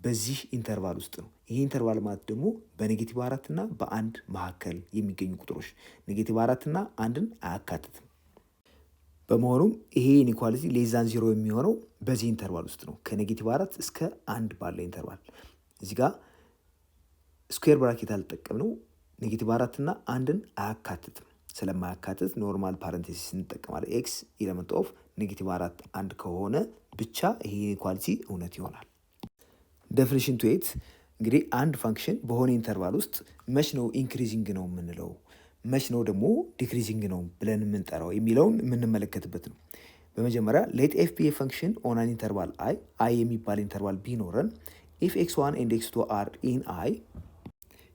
በዚህ ኢንተርቫል ውስጥ ነው። ይህ ኢንተርቫል ማለት ደግሞ በኔጌቲቭ 4 እና በ1 መካከል የሚገኙ ቁጥሮች ኔጌቲቭ 4 እና 1ን አያካትትም። በመሆኑም ይሄ ኢንኢኳሊቲ ሌስ ዛን 0 የሚሆነው በዚህ ኢንተርቫል ውስጥ ነው። ከኔጌቲቭ 4 እስከ 1 ባለ ኢንተርቫል እዚህ ጋር ስኩዌር ብራኬት አልጠቀምነው። ኔጌቲቭ 4 እና 1ን አያካትትም። ስለማያካትት ኖርማል ፓረንቴሲስ እንጠቀማለን። ኤክስ ኤለመንት ኦፍ -4 1 ከሆነ ብቻ ይሄ ኢኳሊቲ እውነት ይሆናል። ዴፊኒሽን 2 እንግዲህ አንድ ፋንክሽን በሆነ ኢንተርቫል ውስጥ መች ነው ኢንክሪዚንግ ነው የምንለው፣ መች ነው ደግሞ ዲክሪዚንግ ነው ብለን የምንጠራው የሚለውን የምንመለከትበት ነው። በመጀመሪያ ሌት ኤፍ ቢ ፈንክሽን ኦን አን ኢንተርቫል አይ የሚባል ኢንተርቫል ቢኖረን ኢፍ x1 ኤንድ x2 አር ኢን አይ፣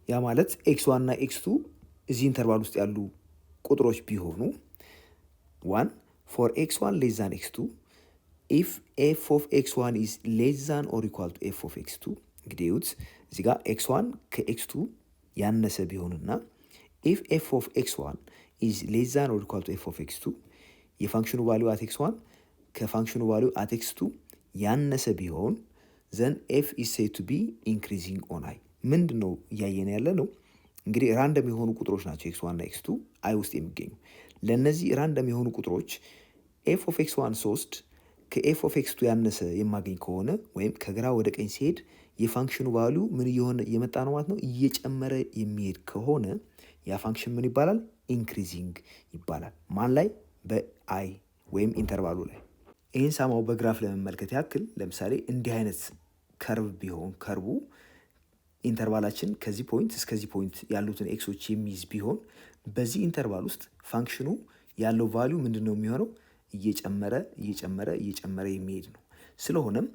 ያ ማለት x1 እና x2 እዚህ ኢንተርቫል ውስጥ ያሉ ቁጥሮች ቢሆኑ 1 ፎር x1 ሌስ ዛን x2 ኢፍ ኤፍ ኦፍ x1 ኢዝ ሌስ ዛን ኦር ኢኳል ቱ ኤፍ ኦፍ x2። እንግዲህ ይሁት እዚህ ጋር x1 ከx2 ያነሰ ቢሆንና ኢፍ ኤፍ ኦፍ x1 ኢዝ ሌስ ዛን ኦር ኢኳል ቱ ኤፍ ኦፍ x2 የፋንክሽኑ ቫሊዩ አት x1 ከፋንክሽኑ ቫሊዩ አት x2 ያነሰ ቢሆን ዘን ኤፍ ኢዝ ሴድ ቱ ቢ ኢንክሪዚንግ ኦን አይ። ምንድን ነው እያየን ያለ ነው? እንግዲህ ራንደም የሆኑ ቁጥሮች ናቸው x1 እና x2 አይ ውስጥ የሚገኙ። ለእነዚህ ራንደም የሆኑ ቁጥሮች ኤፍ ኦፍ x1 3 ከኤፍ ኦፍ x2 ያነሰ የማገኝ ከሆነ ወይም ከግራ ወደ ቀኝ ሲሄድ የፋንክሽኑ ቫሊዩ ምን እየሆነ እየመጣ ነው ማለት ነው፣ እየጨመረ የሚሄድ ከሆነ ያ ፋንክሽን ምን ይባላል? ኢንክሪዚንግ ይባላል። ማን ላይ? በአይ ወይም ኢንተርቫሉ ላይ። ይህን ሳማው በግራፍ ለመመልከት ያክል ለምሳሌ እንዲህ አይነት ከርቭ ቢሆን ከርቡ ኢንተርቫላችን ከዚህ ፖይንት እስከዚህ ፖይንት ያሉትን ኤክሶች የሚይዝ ቢሆን በዚህ ኢንተርቫል ውስጥ ፋንክሽኑ ያለው ቫሊዩ ምንድን ነው የሚሆነው? እየጨመረ እየጨመረ እየጨመረ የሚሄድ ነው። ስለሆነም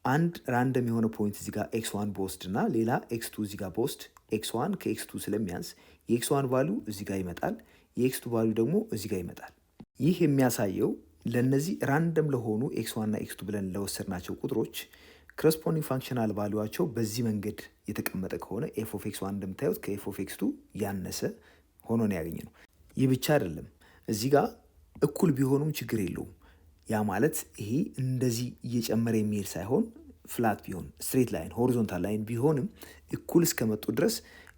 አንድ ራንደም የሆነ ፖይንት እዚህ ጋር ኤክስ1 በወስድ እና ሌላ ኤክስ2 እዚህ ጋር በወስድ ኤክስ1 ከኤክስ2 ስለሚያንስ የኤክስ1 ቫሊዩ እዚህ ጋር ይመጣል፣ የኤክስ2 ቫሊዩ ደግሞ እዚህ ጋር ይመጣል። ይህ የሚያሳየው ለነዚህ ራንደም ለሆኑ ኤክስ1 እና ኤክስ2 ብለን ለወሰድናቸው ቁጥሮች ክረስፖንዲንግ ፋንክሽናል ቫሊዩዋቸው በዚህ መንገድ የተቀመጠ ከሆነ ኤፍ ኦፍ ኤክስ1 እንደምታዩት ከኤፍ ኦፍ ኤክስ2 ያነሰ ሆኖ ነው ያገኘ ነው። ይህ ብቻ አይደለም፣ እዚህ ጋር እኩል ቢሆኑም ችግር የለውም። ያ ማለት ይሄ እንደዚህ እየጨመረ የሚሄድ ሳይሆን ፍላት ቢሆን ስትሬት ላይን ሆሪዞንታል ላይን ቢሆንም እኩል እስከመጡ ድረስ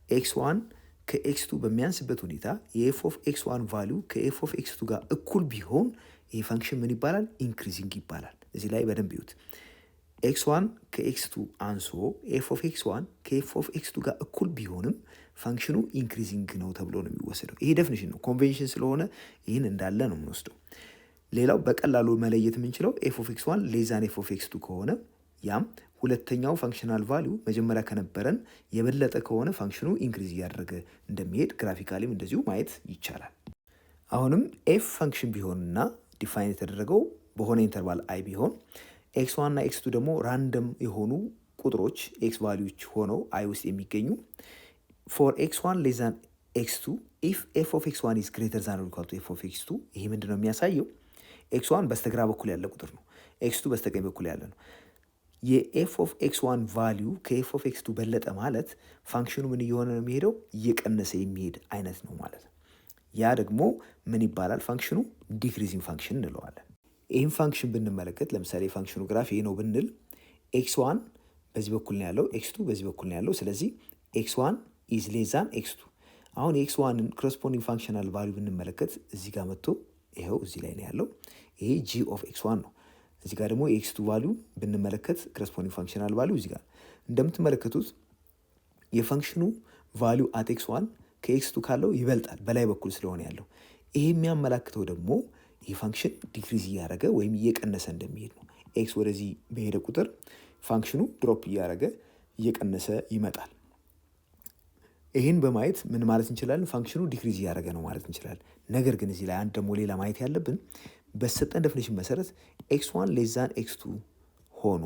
ኤክስ1 ከኤክስ2 በሚያንስበት ሁኔታ የኤፍ ኦፍ ኤክስ1 ቫሊዩ ከኤፍ ኦፍ ኤክስ2 ጋር እኩል ቢሆን ይህ ፋንክሽን ምን ይባላል? ኢንክሪዚንግ ይባላል። እዚህ ላይ በደንብ ይዩት። ኤክስ1 ከኤክስ2 አንሶ ኤፍ ኦፍ ኤክስ1 ከኤፍ ኦፍ ኤክስ2 ጋር እኩል ቢሆንም ፋንክሽኑ ኢንክሪዚንግ ነው ተብሎ ነው የሚወሰደው። ይሄ ዴፊኒሽን ነው፣ ኮንቬንሽን ስለሆነ ይህን እንዳለ ነው የምንወስደው። ሌላው በቀላሉ መለየት የምንችለው ኤፍ ኦፍ ኤክስ1 ሌስ ዛን ኤፍ ኦፍ ኤክስ2 ከሆነ ያም ሁለተኛው ፋንክሽናል ቫሊዩ መጀመሪያ ከነበረን የበለጠ ከሆነ ፋንክሽኑ ኢንክሪዝ እያደረገ እንደሚሄድ ግራፊካሊም እንደዚሁ ማየት ይቻላል። አሁንም ኤፍ ፋንክሽን ቢሆንና ዲፋይን የተደረገው በሆነ ኢንተርቫል አይ ቢሆን ኤክስ1 እና ኤክስ2 ደግሞ ራንደም የሆኑ ቁጥሮች ኤክስ ቫሊዩዎች ሆነው አይ ውስጥ የሚገኙ ፎር ኤክስ1 ሌስ ዛን ኤክስ2 ኢፍ ኤፍ ኦፍ ኤክስ1 ኢዝ ግሬተር ዛን ኦር ኢኳል ቱ ኤፍ ኦፍ ኤክስ2። ይሄ ምንድን ነው የሚያሳየው? ኤክስ1 በስተግራ በኩል ያለ ቁጥር ነው፣ ኤክስ2 በስተቀኝ በኩል ያለ ነው። የኤፍ ኦፍ ኤክስ1 ቫሊዩ ከኤፍ ኦፍ ኤክስ2 በለጠ ማለት ፋንክሽኑ ምን እየሆነ ነው የሚሄደው? እየቀነሰ የሚሄድ አይነት ነው ማለት ነው። ያ ደግሞ ምን ይባላል? ፋንክሽኑ ዲክሪዚንግ ፋንክሽን እንለዋለን። ይህም ፋንክሽን ብንመለከት ለምሳሌ ፋንክሽኑ ግራፍ ይሄ ነው ብንል ኤክስ1 በዚህ በኩል ነው ያለው፣ ኤክስ2 በዚህ በኩል ነው ያለው። ስለዚህ ኤክስ1 ኢዝ ሌስ ዛን ኤክስ2። አሁን የኤክስ1ን ኮረስፖንዲንግ ፋንክሽናል ቫሊዩ ብንመለከት እዚህ ጋር መጥቶ ይኸው እዚህ ላይ ነው ያለው። ይሄ ጂ ኦፍ ኤክስ1 ነው። እዚህ ጋር ደግሞ የኤክስ2 ቫሊዩ ብንመለከት ኮረስፖንዲንግ ፋንክሽናል ቫሊዩ እዚህ ጋር እንደምትመለከቱት የፋንክሽኑ ቫሊዩ አት ኤክስ1 ከኤክስ2 ካለው ይበልጣል በላይ በኩል ስለሆነ ያለው። ይሄ የሚያመላክተው ደግሞ ይህ ፋንክሽን ዲክሪዝ እያደረገ ወይም እየቀነሰ እንደሚሄድ ነው። ኤክስ ወደዚህ በሄደ ቁጥር ፋንክሽኑ ድሮፕ እያደረገ እየቀነሰ ይመጣል። ይህን በማየት ምን ማለት እንችላለን? ፋንክሽኑ ዲክሪዝ እያደረገ ነው ማለት እንችላለን። ነገር ግን እዚህ ላይ አንድ ደግሞ ሌላ ማየት ያለብን በሰጠን ዴፊኒሽን መሰረት ኤክስ1 ሌስ ዛን ኤክስ2 ሆኖ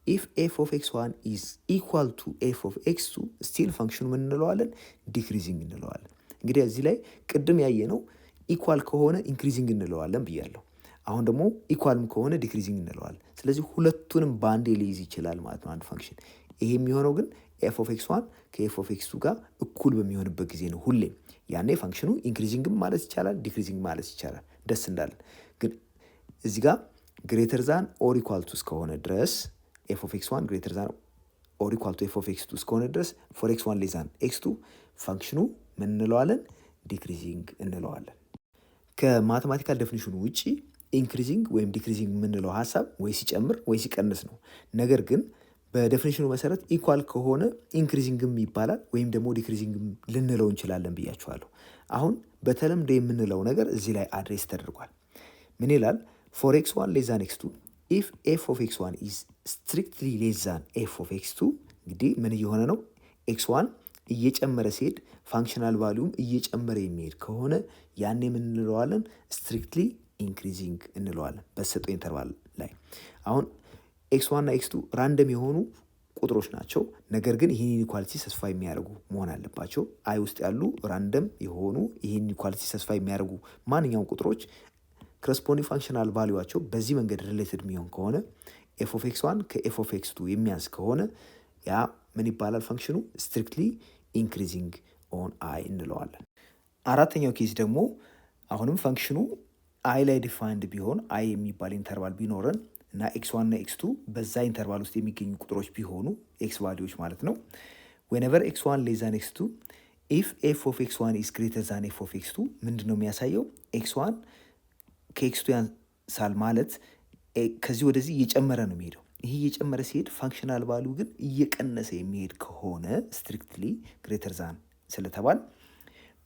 ኢፍ ኤፍ ኦፍ ኤክስ1 ኢዝ ኢኳል ቱ ኤፍ ኦፍ ኤክስ2 ስቲል ፋንክሽኑ ምን እንለዋለን? ዲክሪዚንግ እንለዋለን። እንግዲህ እዚህ ላይ ቅድም ያየነው ኢኳል ከሆነ ኢንክሪዚንግ እንለዋለን ብያለሁ። አሁን ደግሞ ኢኳልም ከሆነ ዲክሪዚንግ እንለዋለን። ስለዚህ ሁለቱንም በአንዴ ሊይዝ ይችላል ማለት ነው አንድ ፋንክሽን። ይሄ የሚሆነው ግን ኤፍ ኦፍ ኤክስ1 ከኤፍ ኦፍ ኤክስ2 ጋር እኩል በሚሆንበት ጊዜ ነው ሁሌም። ያኔ ፋንክሽኑ ኢንክሪዚንግም ማለት ይቻላል፣ ዲክሪዚንግ ማለት ይቻላል ደስ እንዳለን። ግን እዚህ ጋር ግሬተር ዛን ኦር ኢኳል ቱ እስከሆነ ድረስ ኤፍ ኦፍ ኤክስ1 ግሬተር ዛን ኦር ኢኳል ቱ ኤፍ ኦፍ ኤክስ2 እስከሆነ ድረስ ፎር ኤክስ1 ሌስ ዛን ኤክስ2 ፋንክሽኑ ምን እንለዋለን? ዲክሪዚንግ እንለዋለን። ከማቴማቲካል ዴፊኒሽኑ ውጪ ኢንክሪዚንግ ወይም ዲክሪዚንግ የምንለው ሀሳብ ወይ ሲጨምር ወይ ሲቀንስ ነው። ነገር ግን በዴፊኒሽኑ መሰረት ኢኳል ከሆነ ኢንክሪዚንግም ይባላል ወይም ደግሞ ዲክሪዚንግም ልንለው እንችላለን ብያችኋለሁ። አሁን በተለምዶ የምንለው ነገር እዚህ ላይ አድሬስ ተደርጓል። ምን ይላል? ፎር x1 ሌስ ዛን x2 ኢፍ ኤፍ ኦፍ x1 ኢዝ ስትሪክትሊ ሌስ ዛን ኤፍ ኦፍ x2። እንግዲህ ምን እየሆነ ነው? x1 እየጨመረ ሲሄድ ፋንክሽናል ቫሊዩም እየጨመረ የሚሄድ ከሆነ ያኔ ምን እንለዋለን? ስትሪክትሊ ኢንክሪዚንግ እንለዋለን በተሰጠው ኢንተርቫል ላይ። አሁን x1 እና x2 ራንደም የሆኑ ቁጥሮች ናቸው። ነገር ግን ይህን ኢኒኳሊቲ ሰስፋ የሚያደርጉ መሆን አለባቸው። አይ ውስጥ ያሉ ራንደም የሆኑ ይህን ኢኒኳሊቲ ሰስፋ የሚያደርጉ ማንኛውም ቁጥሮች ክረስፖንዲንግ ፋንክሽናል ቫሊዩዋቸው በዚህ መንገድ ሪሌትድ የሚሆን ከሆነ ኤፍ ኦፍ ኤክስ ዋን ከኤፍ ኦፍ ኤክስ ቱ የሚያንስ ከሆነ ያ ምን ይባላል? ፋንክሽኑ ስትሪክትሊ ኢንክሪዚንግ ኦን አይ እንለዋለን። አራተኛው ኬዝ ደግሞ አሁንም ፋንክሽኑ አይ ላይ ዲፋይንድ ቢሆን አይ የሚባል ኢንተርቫል ቢኖረን እና ኤክስ ዋን እና ኤክስ ቱ በዛ ኢንተርቫል ውስጥ የሚገኙ ቁጥሮች ቢሆኑ ኤክስ ቫሊዎች ማለት ነው። ዌንኤቨር ኤክስ ዋን ሌስ ዛን ኤክስ ቱ ኢፍ ኤፍ ኦፍ ኤክስ ዋን ኢዝ ግሬተር ዛን ኤፍ ኦፍ ኤክስ ቱ ምንድን ነው የሚያሳየው? ኤክስ ዋን ከኤክስ ቱ ያንሳል ማለት ከዚህ ወደዚህ እየጨመረ ነው የሚሄደው። ይህ እየጨመረ ሲሄድ ፋንክሽናል ቫሊዩ ግን እየቀነሰ የሚሄድ ከሆነ ስትሪክትሊ ግሬተር ዛን ስለተባል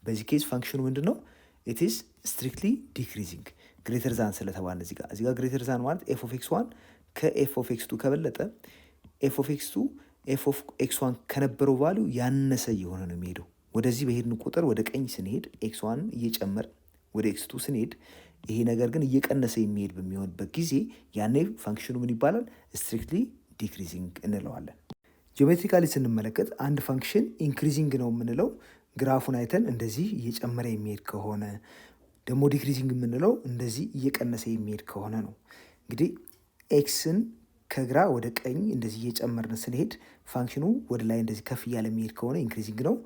በዚህ ኬዝ ፋንክሽኑ ምንድን ነው? ኢት ኢዝ ስትሪክትሊ ዲክሪዚንግ ግሬተር ዛን ስለተባለ እዚህ ጋር ግሬተር ዛን ማለት ኤፍ ኦፍ ኤክስ ዋን ከኤፍ ኦፍ ኤክስ ቱ ከበለጠ ኤፍ ኦፍ ኤክስ ቱ ኤፍ ኦፍ ኤክስ ዋን ከነበረው ቫሊዩ ያነሰ እየሆነ ነው የሚሄደው። ወደዚህ በሄድን ቁጥር ወደ ቀኝ ስንሄድ ኤክስ ዋን እየጨመር ወደ ኤክስ ቱ ስንሄድ ይሄ ነገር ግን እየቀነሰ የሚሄድ በሚሆንበት ጊዜ ያኔ ፋንክሽኑ ምን ይባላል? ስትሪክትሊ ዲክሪዚንግ እንለዋለን። ጂኦሜትሪካሊ ስንመለከት አንድ ፋንክሽን ኢንክሪዚንግ ነው የምንለው ግራፉን አይተን እንደዚህ እየጨመረ የሚሄድ ከሆነ፣ ደግሞ ዲክሪዚንግ የምንለው እንደዚህ እየቀነሰ የሚሄድ ከሆነ ነው። እንግዲህ ኤክስን ከግራ ወደ ቀኝ እንደዚህ እየጨመርን ስንሄድ ፋንክሽኑ ወደ ላይ እንደዚህ ከፍ እያለ የሚሄድ ከሆነ ኢንክሪዚንግ ነው።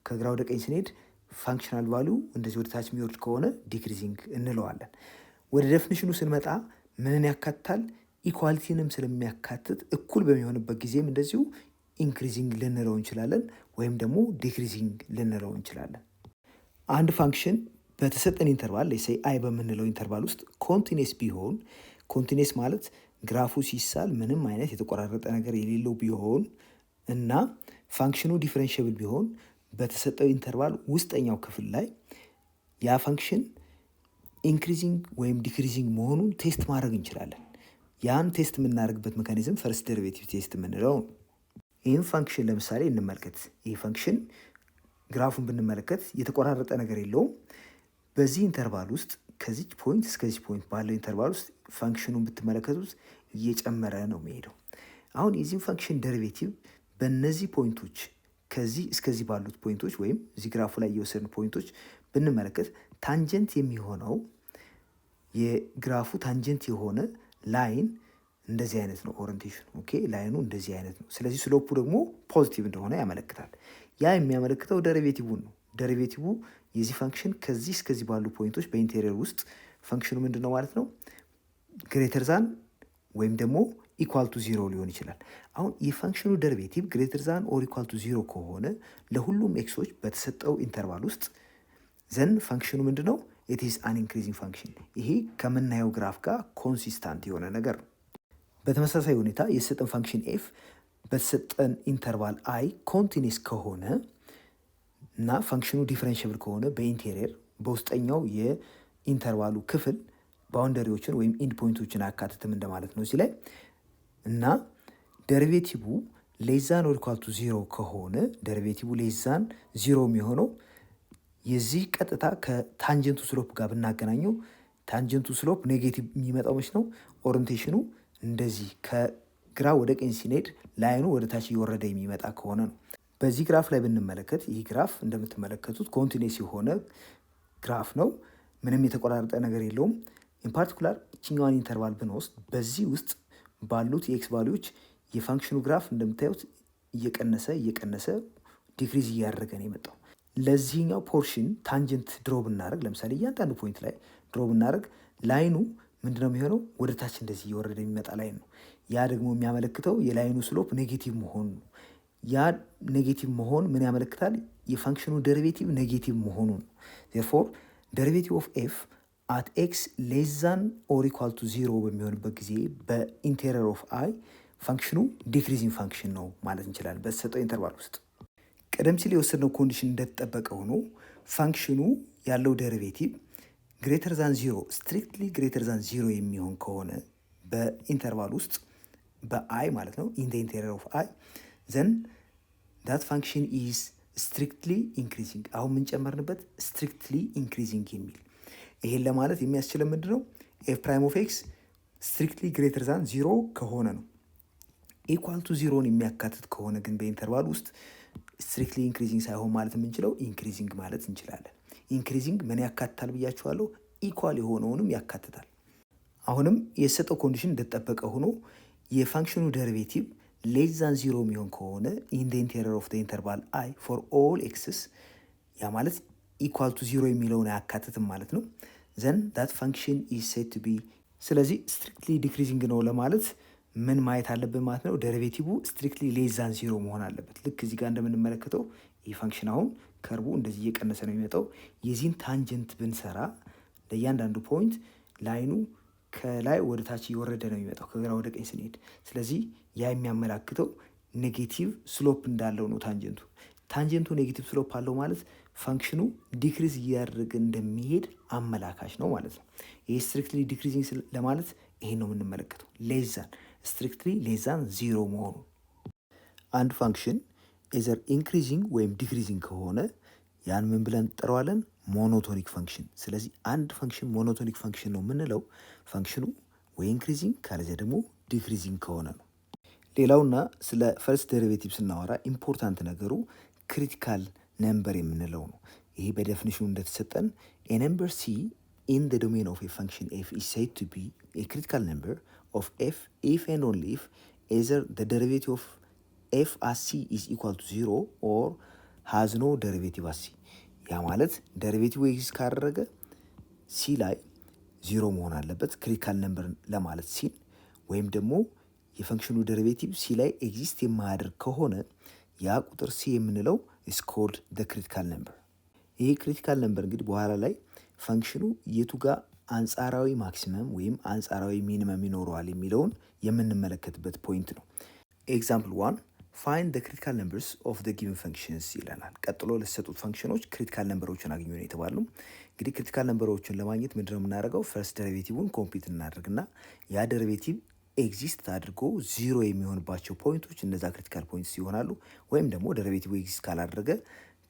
ከግራ ወደ ቀኝ ስንሄድ ፋንክሽናል ቫሊዩ እንደዚህ ወደ ታች የሚወርድ ከሆነ ዲክሪዚንግ እንለዋለን። ወደ ዴፊኒሽኑ ስንመጣ ምንን ያካትታል? ኢኳሊቲንም ስለሚያካትት እኩል በሚሆንበት ጊዜም እንደዚሁ ኢንክሪዚንግ ልንለው እንችላለን፣ ወይም ደግሞ ዲክሪዚንግ ልንለው እንችላለን። አንድ ፋንክሽን በተሰጠን ኢንተርቫል ሌሴይ አይ በምንለው ኢንተርቫል ውስጥ ኮንቲኔስ ቢሆን፣ ኮንቲኔስ ማለት ግራፉ ሲሳል ምንም አይነት የተቆራረጠ ነገር የሌለው ቢሆን እና ፋንክሽኑ ዲፍረንሽብል ቢሆን በተሰጠው ኢንተርቫል ውስጠኛው ክፍል ላይ ያ ፋንክሽን ኢንክሪዚንግ ወይም ዲክሪዚንግ መሆኑን ቴስት ማድረግ እንችላለን። ያን ቴስት የምናደርግበት ሜካኒዝም ፈርስት ዴሪቬቲቭ ቴስት የምንለው ነው። ይህን ፋንክሽን ለምሳሌ እንመልከት። ይህ ፋንክሽን ግራፉን ብንመለከት የተቆራረጠ ነገር የለውም። በዚህ ኢንተርቫል ውስጥ ከዚች ፖይንት እስከዚህ ፖይንት ባለው ኢንተርቫል ውስጥ ፋንክሽኑን ብትመለከቱት እየጨመረ ነው የሚሄደው። አሁን የዚህም ፋንክሽን ዴሪቬቲቭ በእነዚህ ፖይንቶች ከዚህ እስከዚህ ባሉት ፖይንቶች ወይም እዚህ ግራፉ ላይ የወሰድን ፖይንቶች ብንመለከት ታንጀንት የሚሆነው የግራፉ ታንጀንት የሆነ ላይን እንደዚህ አይነት ነው ኦሪንቴሽኑ። ኦኬ ላይኑ እንደዚህ አይነት ነው። ስለዚህ ስሎፑ ደግሞ ፖዚቲቭ እንደሆነ ያመለክታል። ያ የሚያመለክተው ዴሪቬቲቭን ነው። ዴሪቬቲቭ የዚህ ፋንክሽን ከዚህ እስከዚህ ባሉ ፖይንቶች በኢንቴሪየር ውስጥ ፋንክሽኑ ምንድን ነው ማለት ነው? ግሬተር ዛን ወይም ደግሞ ኢኳል ቱ ዚሮ ሊሆን ይችላል። አሁን የፋንክሽኑ ዴሪቬቲቭ ግሬተር ዛን ኦር ኢኳል ቱ ዚሮ ከሆነ ለሁሉም ኤክሶች በተሰጠው ኢንተርቫል ውስጥ ዘን ፋንክሽኑ ምንድን ነው? ኢት ኢዝ አን ኢንክሪዚንግ ፋንክሽን። ይሄ ከምናየው ግራፍ ጋር ኮንሲስታንት የሆነ ነገር ነው። በተመሳሳይ ሁኔታ የተሰጠን ፋንክሽን ኤፍ በተሰጠን ኢንተርቫል አይ ኮንቲኒስ ከሆነ እና ፋንክሽኑ ዲፈረንሽብል ከሆነ በኢንቴሪየር በውስጠኛው የኢንተርቫሉ ክፍል ባውንደሪዎችን ወይም ኢንድ ፖይንቶችን አያካትትም እንደማለት ነው እዚህ ላይ። እና ዴሪቬቲቭ ሌዛን ኦር ኢኳል ቱ ዚሮ ከሆነ ዴሪቬቲቭ ሌዛን ዚሮ የሚሆነው የዚህ ቀጥታ ከታንጀንቱ ስሎፕ ጋር ብናገናኘው ታንጀንቱ ስሎፕ ኔጌቲቭ የሚመጣው መች ነው? ኦሪንቴሽኑ እንደዚህ ከግራ ወደ ቀኝ ሲኔድ ላይኑ ወደ ታች እየወረደ የሚመጣ ከሆነ ነው። በዚህ ግራፍ ላይ ብንመለከት ይህ ግራፍ እንደምትመለከቱት ኮንቲኔስ የሆነ ግራፍ ነው። ምንም የተቆራረጠ ነገር የለውም። ኢንፓርቲኩላር እችኛዋን ኢንተርቫል ብንወስድ በዚህ ውስጥ ባሉት የኤክስ ቫሊዎች የፋንክሽኑ ግራፍ እንደምታዩት እየቀነሰ ዲክሪዝ እያደረገ ነው የመጣው። ለዚህኛው ፖርሽን ታንጀንት ድሮ ብናደርግ ለምሳሌ እያንዳንዱ ፖይንት ላይ ድሮ ብናደርግ ላይኑ ምንድነው የሚሆነው? ወደ ታች እንደዚህ እየወረደ የሚመጣ ላይን ነው። ያ ደግሞ የሚያመለክተው የላይኑ ስሎፕ ኔጌቲቭ መሆኑ ነው። ያ ኔጌቲቭ መሆን ምን ያመለክታል? የፋንክሽኑ ዴሪቬቲቭ ኔጌቲቭ መሆኑ ነው። ዜርፎር ዴሪቬቲቭ ኦፍ ኤፍ አት ኤክስ ሌስ ዛን ኦር ኢኳል ቱ ዚሮ በሚሆንበት ጊዜ በኢንቴሪየር ኦፍ አይ ፋንክሽኑ ዲክሪዚንግ ፋንክሽን ነው ማለት እንችላለን በተሰጠው ኢንተርቫል ውስጥ። ቀደም ሲል የወሰድነው ኮንዲሽን እንደተጠበቀ ሆኖ ፋንክሽኑ ያለው ደሪቬቲቭ ግሬተር ዛን ዚሮ ስትሪክትሊ ግሬተር ዛን ዚሮ የሚሆን ከሆነ በኢንተርቫል ውስጥ በአይ ማለት ነው ኢን ዘ ኢንቴሪየር ኦፍ አይ ዘን ዳት ፋንክሽን ኢዝ ስትሪክትሊ ኢንክሪዚንግ። አሁን የምንጨመርንበት ስትሪክትሊ ኢንክሪዚንግ የሚል ይሄን ለማለት የሚያስችለን ምንድን ነው? ኤፍ ፕራይም ኦፍ ኤክስ ስትሪክትሊ ግሬተር ዛን ዚሮ ከሆነ ነው። ኢኳል ቱ ዚሮን የሚያካትት ከሆነ ግን በኢንተርቫል ውስጥ ስትሪክትሊ ኢንክሪዚንግ ሳይሆን ማለት የምንችለው ኢንክሪዚንግ ማለት እንችላለን። ኢንክሪዚንግ ምን ያካትታል ብያችኋለሁ? ኢኳል የሆነውንም ያካትታል። አሁንም የሰጠው ኮንዲሽን እንደተጠበቀ ሆኖ የፋንክሽኑ ደሪቬቲቭ ሌስ ዛን ዚሮ የሚሆን ከሆነ ኢን ዘ ኢንቴሪየር ኦፍ ዘ ኢንተርቫል አይ ፎር ኦል ኤክስስ ያ ማለት ኢኳል ቱ ዚሮ የሚለውን አያካትትም ማለት ነው። ዘን ዳት ፋንክሽን ኢዝ ሴድ ቱ ቢ ስለዚህ ስትሪክትሊ ዲክሪዚንግ ነው ለማለት ምን ማየት አለብን ማለት ነው? ደሪቬቲቭ ስትሪክትሊ ሌስ ዛን ዚሮ መሆን አለበት። ልክ እዚህ ጋር እንደምንመለከተው ይህ ፋንክሽን አሁን ከርቡ እንደዚህ እየቀነሰ ነው የሚመጣው። የዚህን ታንጀንት ብንሰራ ለእያንዳንዱ ፖይንት ላይኑ ከላይ ወደ ታች እየወረደ ነው የሚመጣው ከግራ ወደ ቀኝ ስንሄድ። ስለዚህ ያ የሚያመላክተው ኔጌቲቭ ስሎፕ እንዳለው ነው ታንጀንቱ። ታንጀንቱ ኔጌቲቭ ስሎፕ አለው ማለት ፋንክሽኑ ዲክሪዝ እያደረገ እንደሚሄድ አመላካች ነው ማለት ነው። ይህ ስትሪክትሊ ዲክሪዚንግ ለማለት ይሄን ነው የምንመለከተው። ሌዛን ስትሪክትሊ ሌዛን ዚሮ መሆኑ። አንድ ፋንክሽን ኤዘር ኢንክሪዚንግ ወይም ዲክሪዚንግ ከሆነ ያን ምን ብለን እንጠራዋለን? ሞኖቶኒክ ፋንክሽን። ስለዚህ አንድ ፋንክሽን ሞኖቶኒክ ፋንክሽን ነው የምንለው ፋንክሽኑ ወይ ኢንክሪዚንግ ካለዚያ ደግሞ ዲክሪዚንግ ከሆነ ነው። ሌላውና ስለ ፈርስት ዴሪቬቲቭ ስናወራ ኢምፖርታንት ነገሩ ክሪቲካል ነምበር የምንለው ነው። ይሄ በዴፊኒሽኑ እንደተሰጠን ኤ ነምበር ሲ ኢን ዘ ዶሜን ኦፍ ኤ ፋንክሽን ኤፍ ኢዝ ሴድ ቱ ቢ ኤ ክሪቲካል ነምበር ኦፍ ኤፍ ኢፍ ኤንድ ኦንሊ ኢፍ ኤዘር ዘ ዴሪቬቲቭ ኦፍ ኤፍ አስ ሲ ኢዝ ኢኳል ቱ ዚሮ ኦር ሃዝ ኖ ዴሪቬቲቭ አስ ሲ። ያ ማለት ዴሪቬቲቭ ኤግዚስት ካደረገ ሲ ላይ ዚሮ መሆን አለበት ክሪቲካል ነምበር ለማለት ሲል፣ ወይም ደግሞ የፈንክሽኑ ዴሪቬቲቭ ሲ ላይ ኤግዚስት የማያደርግ ከሆነ ያ ቁጥር ሲ የምንለው ኢስ ኮልድ ደ ክሪቲካል ነምበር። ይሄ ክሪቲካል ነምበር እንግዲህ በኋላ ላይ ፈንክሽኑ የቱ ጋር አንጻራዊ ማክሲመም ወይም አንጻራዊ ሚኒመም ይኖረዋል የሚለውን የምንመለከትበት ፖይንት ነው። ኤግዛምፕል 1 ፋይንድ ደ ክሪቲካል ነምበርስ ኦፍ ደ ጊቨን ፈንክሽንስ ይለናል። ቀጥሎ ለተሰጡት ፈንክሽኖች ክሪቲካል ነምበሮችን አግኙ ነው የተባልነው። እንግዲህ ክሪቲካል ነምበሮችን ለማግኘት ምንድነው የምናደርገው? ፈርስት ዴሪቬቲቭን ኮምፒት እናደርግና ያ ዴሪቬቲቭ ኤግዚስት አድርጎ ዚሮ የሚሆንባቸው ፖይንቶች እነዛ ክሪቲካል ፖይንትስ ይሆናሉ። ወይም ደግሞ ዴሪቬቲቭ ኤግዚስት ካላደረገ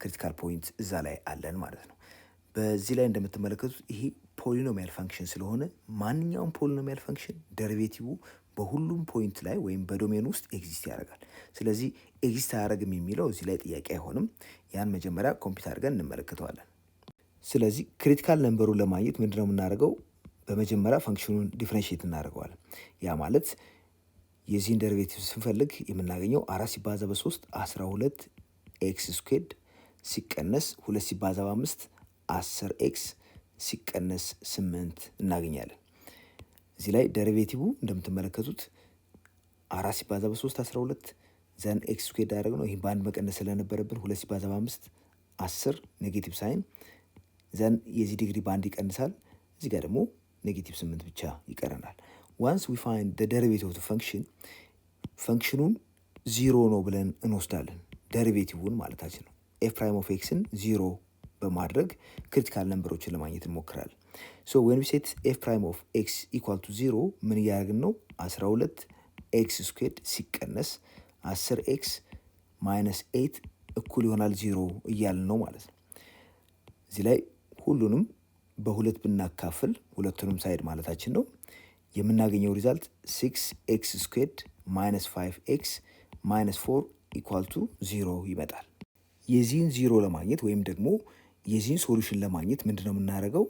ክሪቲካል ፖይንት እዛ ላይ አለን ማለት ነው። በዚህ ላይ እንደምትመለከቱት ይሄ ፖሊኖሚያል ፋንክሽን ስለሆነ ማንኛውም ፖሊኖሚያል ፋንክሽን ዴሪቬቲቭ በሁሉም ፖይንት ላይ ወይም በዶሜን ውስጥ ኤግዚስት ያደርጋል። ስለዚህ ኤግዚስት አያደርግም የሚለው እዚህ ላይ ጥያቄ አይሆንም። ያን መጀመሪያ ኮምፒውተር አድርገን እንመለከተዋለን። ስለዚህ ክሪቲካል ነምበሩን ለማግኘት ምንድነው የምናደርገው? በመጀመሪያ ፈንክሽኑን ዲፍረንሺየት እናደርገዋለን። ያ ማለት የዚህን ዴሪቬቲቭ ስንፈልግ የምናገኘው 4 ሲባዛ በ3 12 ኤክስ ስኩዌርድ ሲቀነስ 2 ሲባዛ በ5 10 ኤክስ ሲቀነስ 8 እናገኛለን። እዚህ ላይ ዴሪቬቲቭ እንደምትመለከቱት 4 ሲባዛ በ3 12 ዘን ኤክስ ስኩዌርድ ያደረግነው ይህ በአንድ መቀነስ ስለነበረብን 2 ሲባዛ በ5 10 ኔጌቲቭ ሳይን ዘን የዚህ ዲግሪ በአንድ ይቀንሳል። እዚህ ጋር ደግሞ ኔጌቲቭ 8 ብቻ ይቀረናል። ዋንስ ዊ ፋይንድ ደ ዴሪቬቲቭ ኦፍ ፈንክሽን ፈንክሽኑን ዚሮ ነው ብለን እንወስዳለን። ዴሪቬቲቭን ማለታችን ነው። ኤፍ ፕራይም ኦፍ ኤክስን ዚሮ በማድረግ ክሪቲካል ነምበሮችን ለማግኘት እንሞክራለን። ሶ ዌን ዊ ሴት ኤፍ ፕራይም ኦፍ ኤክስ ኢኳል ቱ ዚሮ ምን እያደረግን ነው? 12 ኤክስ ስኩዌርድ ሲቀነስ 10 ኤክስ ማይነስ 8 እኩል ይሆናል ዚሮ እያልን ነው ማለት ነው። እዚህ ላይ ሁሉንም በሁለት ብናካፍል ሁለቱንም ሳይድ ማለታችን ነው የምናገኘው ሪዛልት 6 ኤክስ ስኩዌርድ ማይነስ 5 ኤክስ ማይነስ 4 ኢኳል ቱ ዚሮ ይመጣል። የዚህን ዚሮ ለማግኘት ወይም ደግሞ የዚህን ሶሉሽን ለማግኘት ምንድነው የምናደርገው?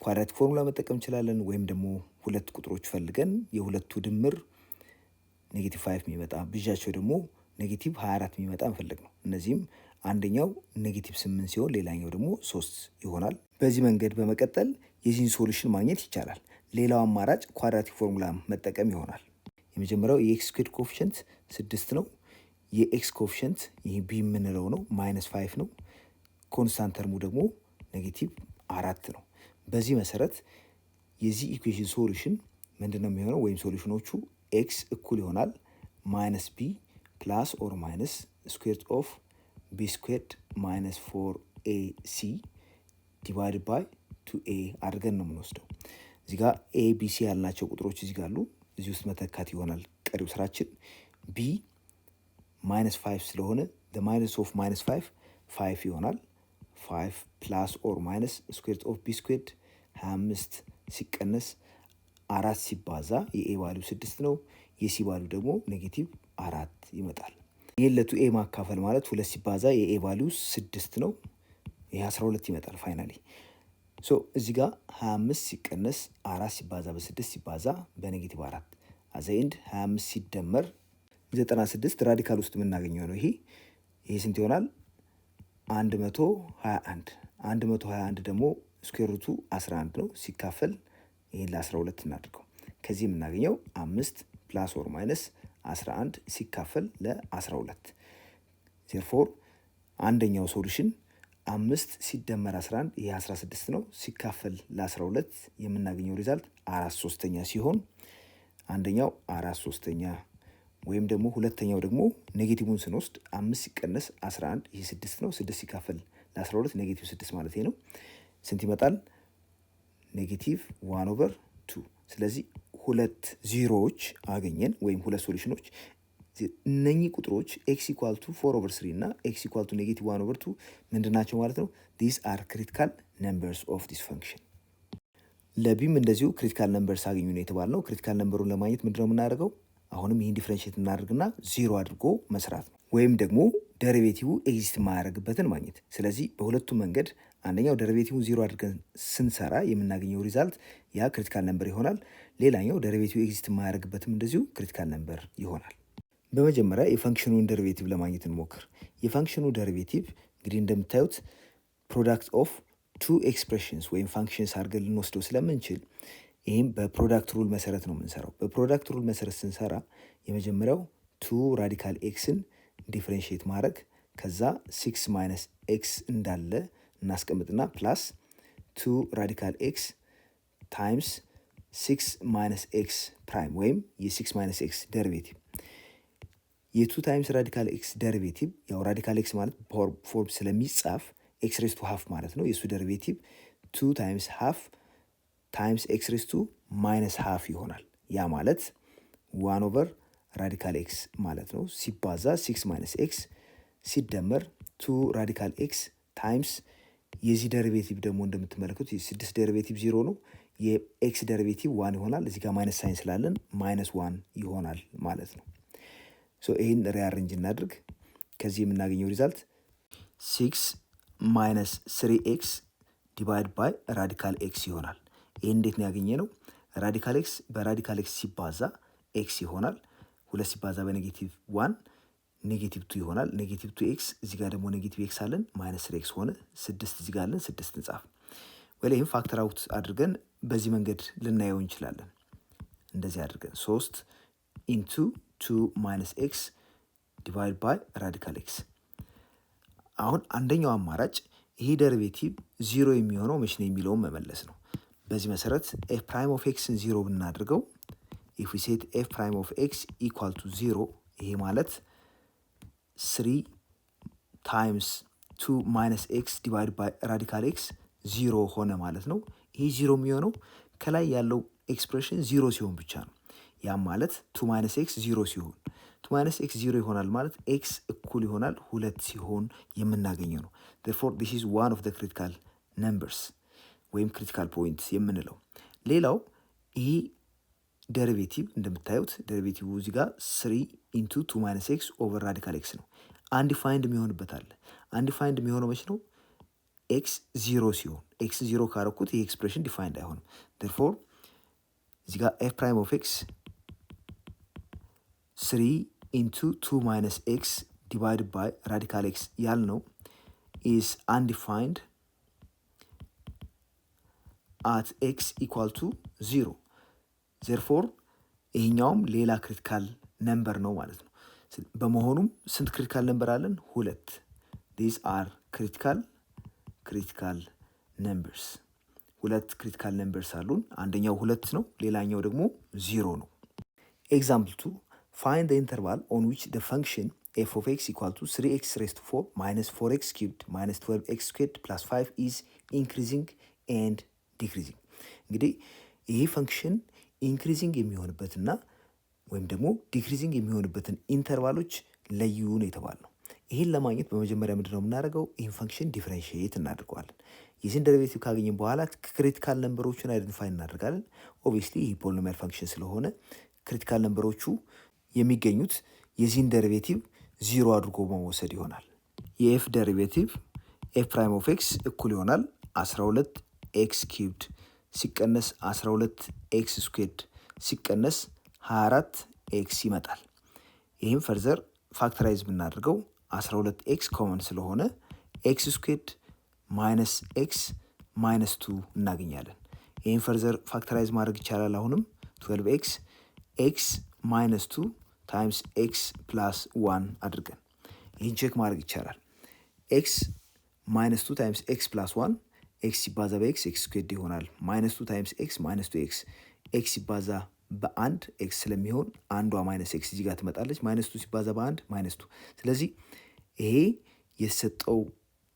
ኳድራቲክ ፎርሙላ መጠቀም እንችላለን። ወይም ደግሞ ሁለት ቁጥሮች ፈልገን የሁለቱ ድምር ኔጌቲቭ 5 የሚመጣ ብዣቸው ደግሞ ኔጌቲቭ 24 የሚመጣ እንፈልግ ነው። እነዚህም አንደኛው ኔጌቲቭ 8 ሲሆን ሌላኛው ደግሞ 3 ይሆናል። በዚህ መንገድ በመቀጠል የዚህን ሶሉሽን ማግኘት ይቻላል። ሌላው አማራጭ ኳድራቲክ ፎርሙላ መጠቀም ይሆናል። የመጀመሪያው የኤክስ ስኩዌርድ ኮኤፊሽንት 6 ነው። የኤክስ ኮኤፊሽንት ይህ ቢ የምንለው ነው ማይነስ 5 ነው። ኮንስታንት ተርሙ ደግሞ ኔጌቲቭ 4 ነው። በዚህ መሰረት የዚህ ኢኩዌሽን ሶሉሽን ምንድን ነው የሚሆነው? ወይም ሶሉሽኖቹ ኤክስ እኩል ይሆናል ማይነስ ቢ ፕላስ ኦር ማይነስ ስኩዌርድ ኦፍ ቢ ስኩዌርድ ማይነስ 4 ኤ ሲ ዲቫይድድ ባይ 2a አድርገን ነው የምንወስደው። እዚህ ጋር a b c ያልናቸው ቁጥሮች እዚህ ጋር አሉ። እዚህ ውስጥ መተካት ይሆናል ቀሪው ስራችን። b -5 ስለሆነ the minus of -5 5 ይሆናል። 5 ፕላስ ኦር ማይነስ ስኩዌር ኦፍ b ስኩዌርድ 25 ሲቀነስ 4 ሲባዛ የኤ ቫልዩ 6 ነው። የሲ ቫልዩ ደግሞ ኔጌቲቭ 4 ይመጣል። ይህን ለቱ ኤ ማካፈል ማለት 2 ሲባዛ የኤ ቫልዩ 6 ነው። ይሄ 12 ይመጣል ፋይናሊ። ሶ እዚህ ጋር 25 ሲቀነስ 4 ሲባዛ በ6 ሲባዛ በኔጌቲቭ 4 አዘይንድ 25 ሲደመር 96 ራዲካል ውስጥ የምናገኘው ነው። ይሄ ስንት ይሆናል? 121 121 ደግሞ ስኩዌር ሩቱ 11 ነው። ሲካፈል ይሄን ለ12 እናድርገው። ከዚህ የምናገኘው 5 ፕላስ ኦር ማይነስ 11 ሲካፈል ለ12 ዜርፎር አንደኛው ሶሉሽን 5 ሲደመር 11 ይሄ 16 ነው። ሲካፈል ለ12 የምናገኘው ሪዛልት 4/3 ሲሆን አንደኛው 4/3 ወይም ደግሞ ሁለተኛው ደግሞ ኔጌቲቭን ስንወስድ 5 ሲቀነስ 11 ይሄ 6 ነው። 6 ሲካፈል ለ12 ኔጌቲቭ 6 ማለት ነው። ስንት ይመጣል? ኔጌቲቭ 1/2። ስለዚህ ሁለት ዜሮዎች አገኘን ወይም ሁለት ሶሉሽኖች። እነኚህ ቁጥሮች ኤክስ ኢኳል ቱ 4/3 እና ኤክስ ኢኳል ቱ ኔጌቲቭ 1/2 ምንድን ናቸው ማለት ነው? ዲስ አር ክሪቲካል ነምበርስ ኦፍ ዲስ ፈንክሽን። ለቢም እንደዚሁ ክሪቲካል ነምበርስ አገኙ ነው የተባልነው። ክሪቲካል ነምበሩን ለማግኘት ምንድነው የምናደርገው? አሁንም ይህን ዲፍረንሽት እናደርግና ዜሮ አድርጎ መስራት ነው፣ ወይም ደግሞ ደሪቬቲቭ ኤግዚስት የማያደርግበትን ማግኘት። ስለዚህ በሁለቱም መንገድ አንደኛው ደሪቬቲቭን ዜሮ አድርገን ስንሰራ የምናገኘው ሪዛልት ያ ክሪቲካል ነምበር ይሆናል። ሌላኛው ደሪቬቲቭ ኤግዚስት የማያደርግበትም እንደዚሁ ክሪቲካል ነምበር ይሆናል። በመጀመሪያ የፈንክሽኑን ደሪቬቲቭ ለማግኘት እንሞክር። የፈንክሽኑ ደሪቬቲቭ እንግዲህ እንደምታዩት ፕሮዳክት ኦፍ ቱ ኤክስፕሬሽንስ ወይም ፋንክሽንስ አድርገን ልንወስደው ስለምንችል ይህም በፕሮዳክት ሩል መሰረት ነው የምንሰራው። በፕሮዳክት ሩል መሰረት ስንሰራ የመጀመሪያው ቱ ራዲካል ኤክስን ዲፍረንሺየት ማድረግ፣ ከዛ 6 ማይነስ ኤክስ እንዳለ እናስቀምጥና ፕላስ ቱ ራዲካል ኤክስ ታይምስ 6 ማይነስ ኤክስ ፕራይም ወይም የ6 ማይነስ ኤክስ ደሪቬቲቭ። የቱ ታይምስ ራዲካል ኤክስ ደሪቬቲቭ ያው ራዲካል ኤክስ ማለት ፎርም ስለሚጻፍ ኤክስ ሬስ ቱ ሃፍ ማለት ነው። የእሱ ደሪቬቲቭ 2 ታይምስ ሃፍ ታይምስ ኤክስ ሬስ ቱ ማይነስ ሃፍ ይሆናል። ያ ማለት 1 ራዲካል ኤክስ ማለት ነው ሲባዛ 6 ማይነስ ኤክስ ሲደመር 2 ራዲካል ኤክስ ታይምስ የዚህ ደሪቬቲቭ ደግሞ እንደምትመለከቱት የ6 ደሪቬቲቭ 0 ነው። የኤክስ ደሪቬቲቭ 1 ይሆናል። እዚህ ጋር ማይነስ ሳይን ስላለን -1 ይሆናል ማለት ነው። ሶ ይህን ሪአሬንጅ እናድርግ። ከዚህ የምናገኘው ሪዛልት 6 ማይነስ 3 ኤክስ ዲቫይድ ባይ ራዲካል ኤክስ ይሆናል። ይህን እንዴት ነው ያገኘ ነው? ራዲካል ኤክስ በራዲካል ኤክስ ሲባዛ ኤክስ ይሆናል። 2 ሲባዛ በኔጌቲቭ 1 ኔጌቲቭ 2 ይሆናል። ኔጌቲቭ 2 ኤክስ እዚህ ጋር ደግሞ ኔጌቲቭ ኤክስ አለን ማይነስ 3 ኤክስ ሆነ። 6 እዚህ ጋር አለን 6 እንጻፍ። ወይም ፋክተር አውት አድርገን በዚህ መንገድ ልናየው እንችላለን። እንደዚህ አድርገን 3 ኢንቱ 2 ማይነስ ኤክስ ዲቫይድ ባይ ራዲካል ኤክስ። አሁን አንደኛው አማራጭ ይሄ ደሪቬቲቭ 0 የሚሆነው መቼ ነው የሚለውን መመለስ ነው። በዚህ መሰረት ኤፍ ፕራይም ኦፍ ኤክስን 0 ብናድርገው ኢፍ ዊ ሴት ኤፍ ፕራይም ኦፍ ኤክስ ኢኳል ቱ 0 ይሄ ማለት 3 ታይምስ 2 ማይነስ ኤክስ ዲቫይድ ባይ ራዲካል ኤክስ 0 ሆነ ማለት ነው። ይሄ 0 የሚሆነው ከላይ ያለው ኤክስፕሬሽን 0 ሲሆን ብቻ ነው። ያም ማለት 2 ማይነስ ኤክስ 0 ሲሆን 2 ማይነስ ኤክስ 0 ይሆናል ማለት ኤክስ እኩል ይሆናል 2 ሲሆን የምናገኘው ነው። therefore this is one of the critical numbers ወይም ክሪቲካል ፖይንት የምንለው። ሌላው ይህ ደሪቬቲቭ እንደምታዩት ደሪቬቲቭ እዚህ ጋር 3 ኢንቱ 2 ማይነስ ኤክስ ኦቨር ራዲካል ኤክስ ነው። አንዲፋይንድ የሚሆንበት አለ። አንዲፋይንድ የሚሆነው መቼ ነው? ኤክስ 0 ሲሆን። ኤክስ 0 ካረኩት ይህ ኤክስፕሬሽን ዲፋይንድ አይሆንም። therefore እዚህ ጋር ኤፍ ፕራይም ኦፍ ኤክስ 3 ኢንቱ 2 ማይነስ ኤክስ ዲቫይድ ባይ ራዲካል ኤክስ ያልነው ኢዝ አንዲፋይንድ አት ኤክስ ኢኳል ቱ 0 ዜርፎር ይሄኛውም ሌላ ክሪቲካል ነምበር ነው ማለት ነው። በመሆኑም ስንት ክሪቲካል ነምበር አለን? 2 ዲስ አር ክሪቲካል ነምበርስ። 2 ክሪቲካል ነምበርስ አሉን። አንደኛው 2 ነው፣ ሌላኛው ደግሞ 0 ነው። ኤግዛምፕል 2 ፋይንድ ዘ ኢንተርቫል ኦን ዊች ዘ ፈንክሽን ኤፍ ኦፍ ኤክስ ኢኳል ቱ 3x ሬስ ቱ 4 ማይነስ 4x ኪዩብድ ማይነስ 12x ስኩዌርድ ፕላስ 5 ኢዝ ኢንክሪዚንግ ኤንድ ዲክሪዚንግ። እንግዲህ ይህ ፈንክሽን ኢንክሪዚንግ የሚሆንበትና ወይም ደግሞ ዲክሪዚንግ የሚሆንበትን ኢንተርቫሎች ለዩ ነው የተባልነው። ይህን ለማግኘት በመጀመሪያ ምንድን ነው የምናደርገው? ይህን ፈንክሽን ዲፍረንሺየት እናደርገዋለን። የዚህን ደሪቬቲቭ ካገኘን በኋላ ክሪቲካል ነምበሮቹን አይደንቲፋይ እናደርጋለን። ኦብቪየስሊ ይህ ፖሊኖሚያል ፈንክሽን ስለሆነ ክሪቲካል ነምበሮቹ የሚገኙት የዚህን ደሪቬቲቭ ዚሮ አድርጎ በመውሰድ ይሆናል። የኤፍ ደሪቬቲቭ ኤፍ ፕራይም ኦፍ ኤክስ እኩል ይሆናል 12 ኤክስ ኪዩብድ ሲቀነስ 12 ኤክስ ስኩዌርድ ሲቀነስ 24 ኤክስ ይመጣል። ይህም ፈርዘር ፋክተራይዝ ብናደርገው 12 ኤክስ ኮመን ስለሆነ ኤክስ ስኩዌርድ ማይነስ ኤክስ ማይነስ 2 እናገኛለን። ይህም ፈርዘር ፋክተራይዝ ማድረግ ይቻላል። አሁንም 12 ኤክስ ኤክስ ማይነስ 2 ታይምስ ኤክስ ፕላስ 1 አድርገን ይህን ቼክ ማድረግ ይቻላል። ኤክስ ማይነስ 2 ታይምስ ኤክስ ፕላስ 1 ኤክስ ሲባዛ በኤክስ ኤክስ ስኩዌርድ ይሆናል። ማይነስ 2 ታይምስ ኤክስ ማይነስ 2 ኤክስ ኤክስ ሲባዛ በአንድ ኤክስ ስለሚሆን አንዷ ማይነስ ኤክስ እዚህ ጋር ትመጣለች። ማይነስ 2 ሲባዛ በአንድ ማይነስ 2። ስለዚህ ይሄ የተሰጠው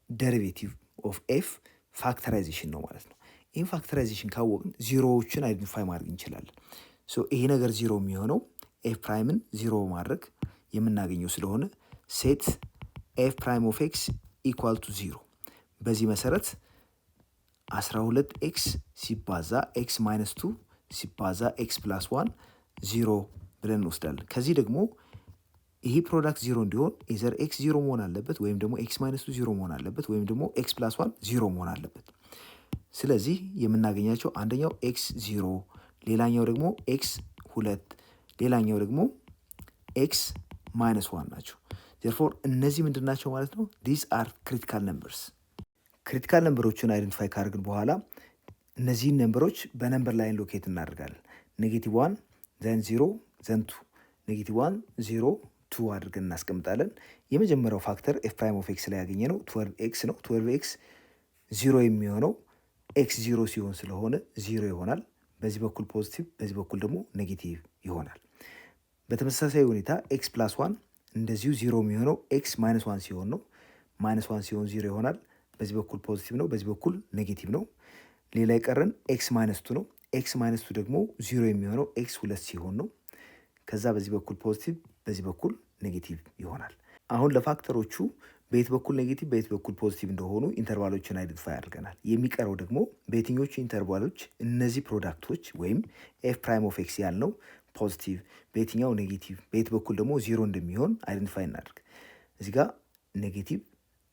ደሪቬቲቭ ኦፍ ኤፍ ፋክተራይዜሽን ነው ማለት ነው። ይህን ፋክተራይዜሽን ካወቅን ዚሮዎችን አይደንቲፋይ ማድረግ እንችላለን። ይሄ ነገር ዚሮ የሚሆነው ኤፍ ፕራይምን ዚሮ ማድረግ የምናገኘው ስለሆነ ሴት ኤፍ ፕራይም ኦፍ ኤክስ ኢኳል ቱ ዚሮ። በዚህ መሰረት 12 ኤክስ ሲባዛ ኤክስ ማይነስ 2 ሲባዛ ኤክስ ፕላስ 1 ዚሮ ብለን እንወስዳለን። ከዚህ ደግሞ ይህ ፕሮዳክት ዚሮ እንዲሆን ኢዘር ኤክስ ዚሮ መሆን አለበት ወይም ደግሞ ኤክስ ማይነስ 2 ዚሮ መሆን አለበት ወይም ደግሞ ኤክስ ፕላስ 1 ዚሮ መሆን አለበት። ስለዚህ የምናገኛቸው አንደኛው ኤክስ ዚሮ፣ ሌላኛው ደግሞ ኤክስ 2፣ ሌላኛው ደግሞ ኤክስ ማይነስ 1 ናቸው። ዜርፎር እነዚህ ምንድን ናቸው ማለት ነው? ዲስ አር ክሪቲካል ነምበርስ። ክሪቲካል ነምበሮችን አይደንቲፋይ ካደረግን በኋላ እነዚህን ነምበሮች በነምበር ላይን ሎኬት እናደርጋለን። ኔጌቲቭ 1 ዘን 0 ዘን 2 ኔጌቲቭ 1 0 2 አድርገን እናስቀምጣለን። የመጀመሪያው ፋክተር ኤፍ ፕራይም ኦፍ ኤክስ ላይ ያገኘ ነው 12 ኤክስ ነው። 12 ኤክስ 0 የሚሆነው ኤክስ 0 ሲሆን ስለሆነ 0 ይሆናል። በዚህ በኩል ፖዚቲቭ፣ በዚህ በኩል ደግሞ ኔጌቲቭ ይሆናል። በተመሳሳይ ሁኔታ ኤክስ ፕላስ 1 እንደዚሁ 0 የሚሆነው ኤክስ ማይነስ 1 ሲሆን ነው። ማይነስ 1 ሲሆን 0 ይሆናል። በዚህ በኩል ፖዚቲቭ ነው፣ በዚህ በኩል ኔጌቲቭ ነው። ሌላ የቀረን ኤክስ ማይነስ 2 ነው። ኤክስ ማይነስ 2 ደግሞ 0 የሚሆነው ኤክስ 2 ሲሆን ነው። ከዛ በዚህ በኩል ፖዚቲቭ፣ በዚህ በኩል ኔጌቲቭ ይሆናል። አሁን ለፋክተሮቹ በየት በኩል ኔጌቲቭ በየት በኩል ፖዚቲቭ እንደሆኑ ኢንተርቫሎችን አይደንቲፋይ አድርገናል። የሚቀረው ደግሞ በየትኞቹ ኢንተርቫሎች እነዚህ ፕሮዳክቶች ወይም ኤፍ ፕራይም ኦፍ ኤክስ ያልነው ፖዚቲቭ፣ በየትኛው ኔጌቲቭ፣ በየት በኩል ደግሞ 0 እንደሚሆን አይደንቲፋይ እናድርግ። እዚህ ጋር ኔጌቲቭ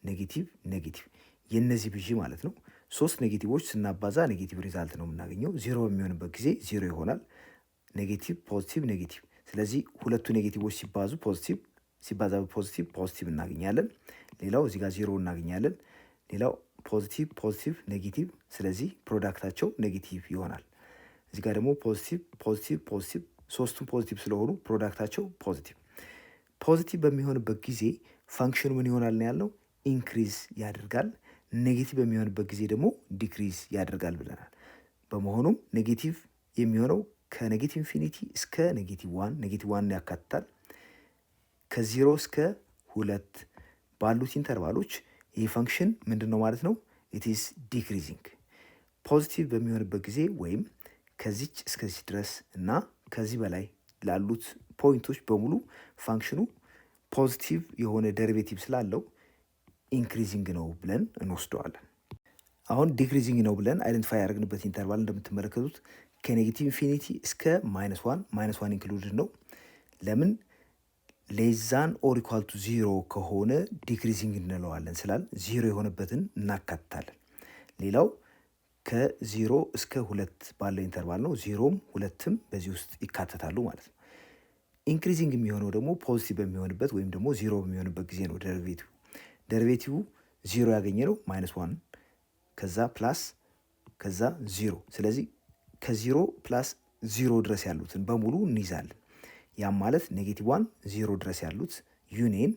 ኔጌቲቭ ኔጌቲቭ የነዚህ ብዥ ማለት ነው። 3 ኔጌቲቮች ስናባዛ ኔጌቲቭ ሪዛልት ነው የምናገኘው። 0 በሚሆንበት ጊዜ 0 ይሆናል። ኔጌቲቭ ፖዚቲቭ ኔጌቲቭ። ስለዚህ ሁለቱ ኔጌቲቮች ሲባዙ ፖዚቲቭ ሲባዛ በፖዚቲቭ ፖዚቲቭ እናገኛለን። ሌላው እዚህ ጋር 0 እናገኛለን። ሌላው ፖዚቲቭ ፖዚቲቭ ኔጌቲቭ። ስለዚህ ፕሮዳክታቸው ኔጌቲቭ ይሆናል። እዚህ ጋር ደግሞ ፖዚቲቭ ፖዚቲቭ ፖዚቲቭ፣ ሶስቱም ፖዚቲቭ ስለሆኑ ፕሮዳክታቸው ፖዚቲቭ። ፖዚቲቭ በሚሆንበት ጊዜ ፋንክሽኑ ምን ይሆናል ነው ያልነው? ኢንክሪዝ ያደርጋል። ኔጌቲቭ በሚሆንበት ጊዜ ደግሞ ዲክሪዝ ያደርጋል ብለናል። በመሆኑም ኔጌቲቭ የሚሆነው ከኔጌቲቭ ኢንፊኒቲ እስከ ኔጌቲቭ 1 ኔጌቲቭ 1 ያካትታል። ከ0 እስከ 2 ባሉት ኢንተርቫሎች ይህ ፈንክሽን ምንድን ነው ማለት ነው? ኢት ኢዝ ዲክሪዚንግ። ፖዚቲቭ በሚሆንበት ጊዜ ወይም ከዚች እስከዚች ድረስ እና ከዚህ በላይ ላሉት ፖይንቶች በሙሉ ፋንክሽኑ ፖዚቲቭ የሆነ ደሪቬቲቭ ስላለው ኢንክሪዚንግ ነው ብለን እንወስደዋለን። አሁን ዲክሪዚንግ ነው ብለን አይደንቲፋይ ያደረግንበት ኢንተርቫል እንደምትመለከቱት ከኔጌቲቭ ኢንፊኒቲ እስከ -1 ኢንክሉድድ ነው። ለምን? ሌዛን ኦር ኢኳል ቱ 0 ከሆነ ዲክሪዚንግ እንለዋለን ስላል 0 የሆነበትን እናካትታለን። ሌላው ከ0 እስከ 2 ባለው ኢንተርቫል ነው። 0ም 2ም በዚህ ውስጥ ይካተታሉ ማለት ነው። ኢንክሪዚንግ የሚሆነው ደግሞ ፖዚቲቭ በሚሆንበት ወይም ደግሞ 0 በሚሆንበት ጊዜ ነው። ደሪቬቲቭ 0 ያገኘ ነው -1 ከዛ ፕላስ ከዛ 0። ስለዚህ ከ0 ፕላስ 0 ድረስ ያሉትን በሙሉ እንይዛለን። ያም ማለት -1 0 ድረስ ያሉት ዩኒየን፣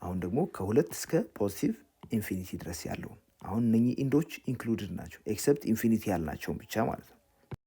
አሁን ደግሞ ከ2 እስከ ፖዚቲቭ ኢንፊኒቲ ድረስ ያለውን። አሁን እነኚህ ኢንዶች ኢንክሉድድ ናቸው ኤክሰፕት ኢንፊኒቲ ያልናቸውን ብቻ ማለት ነው።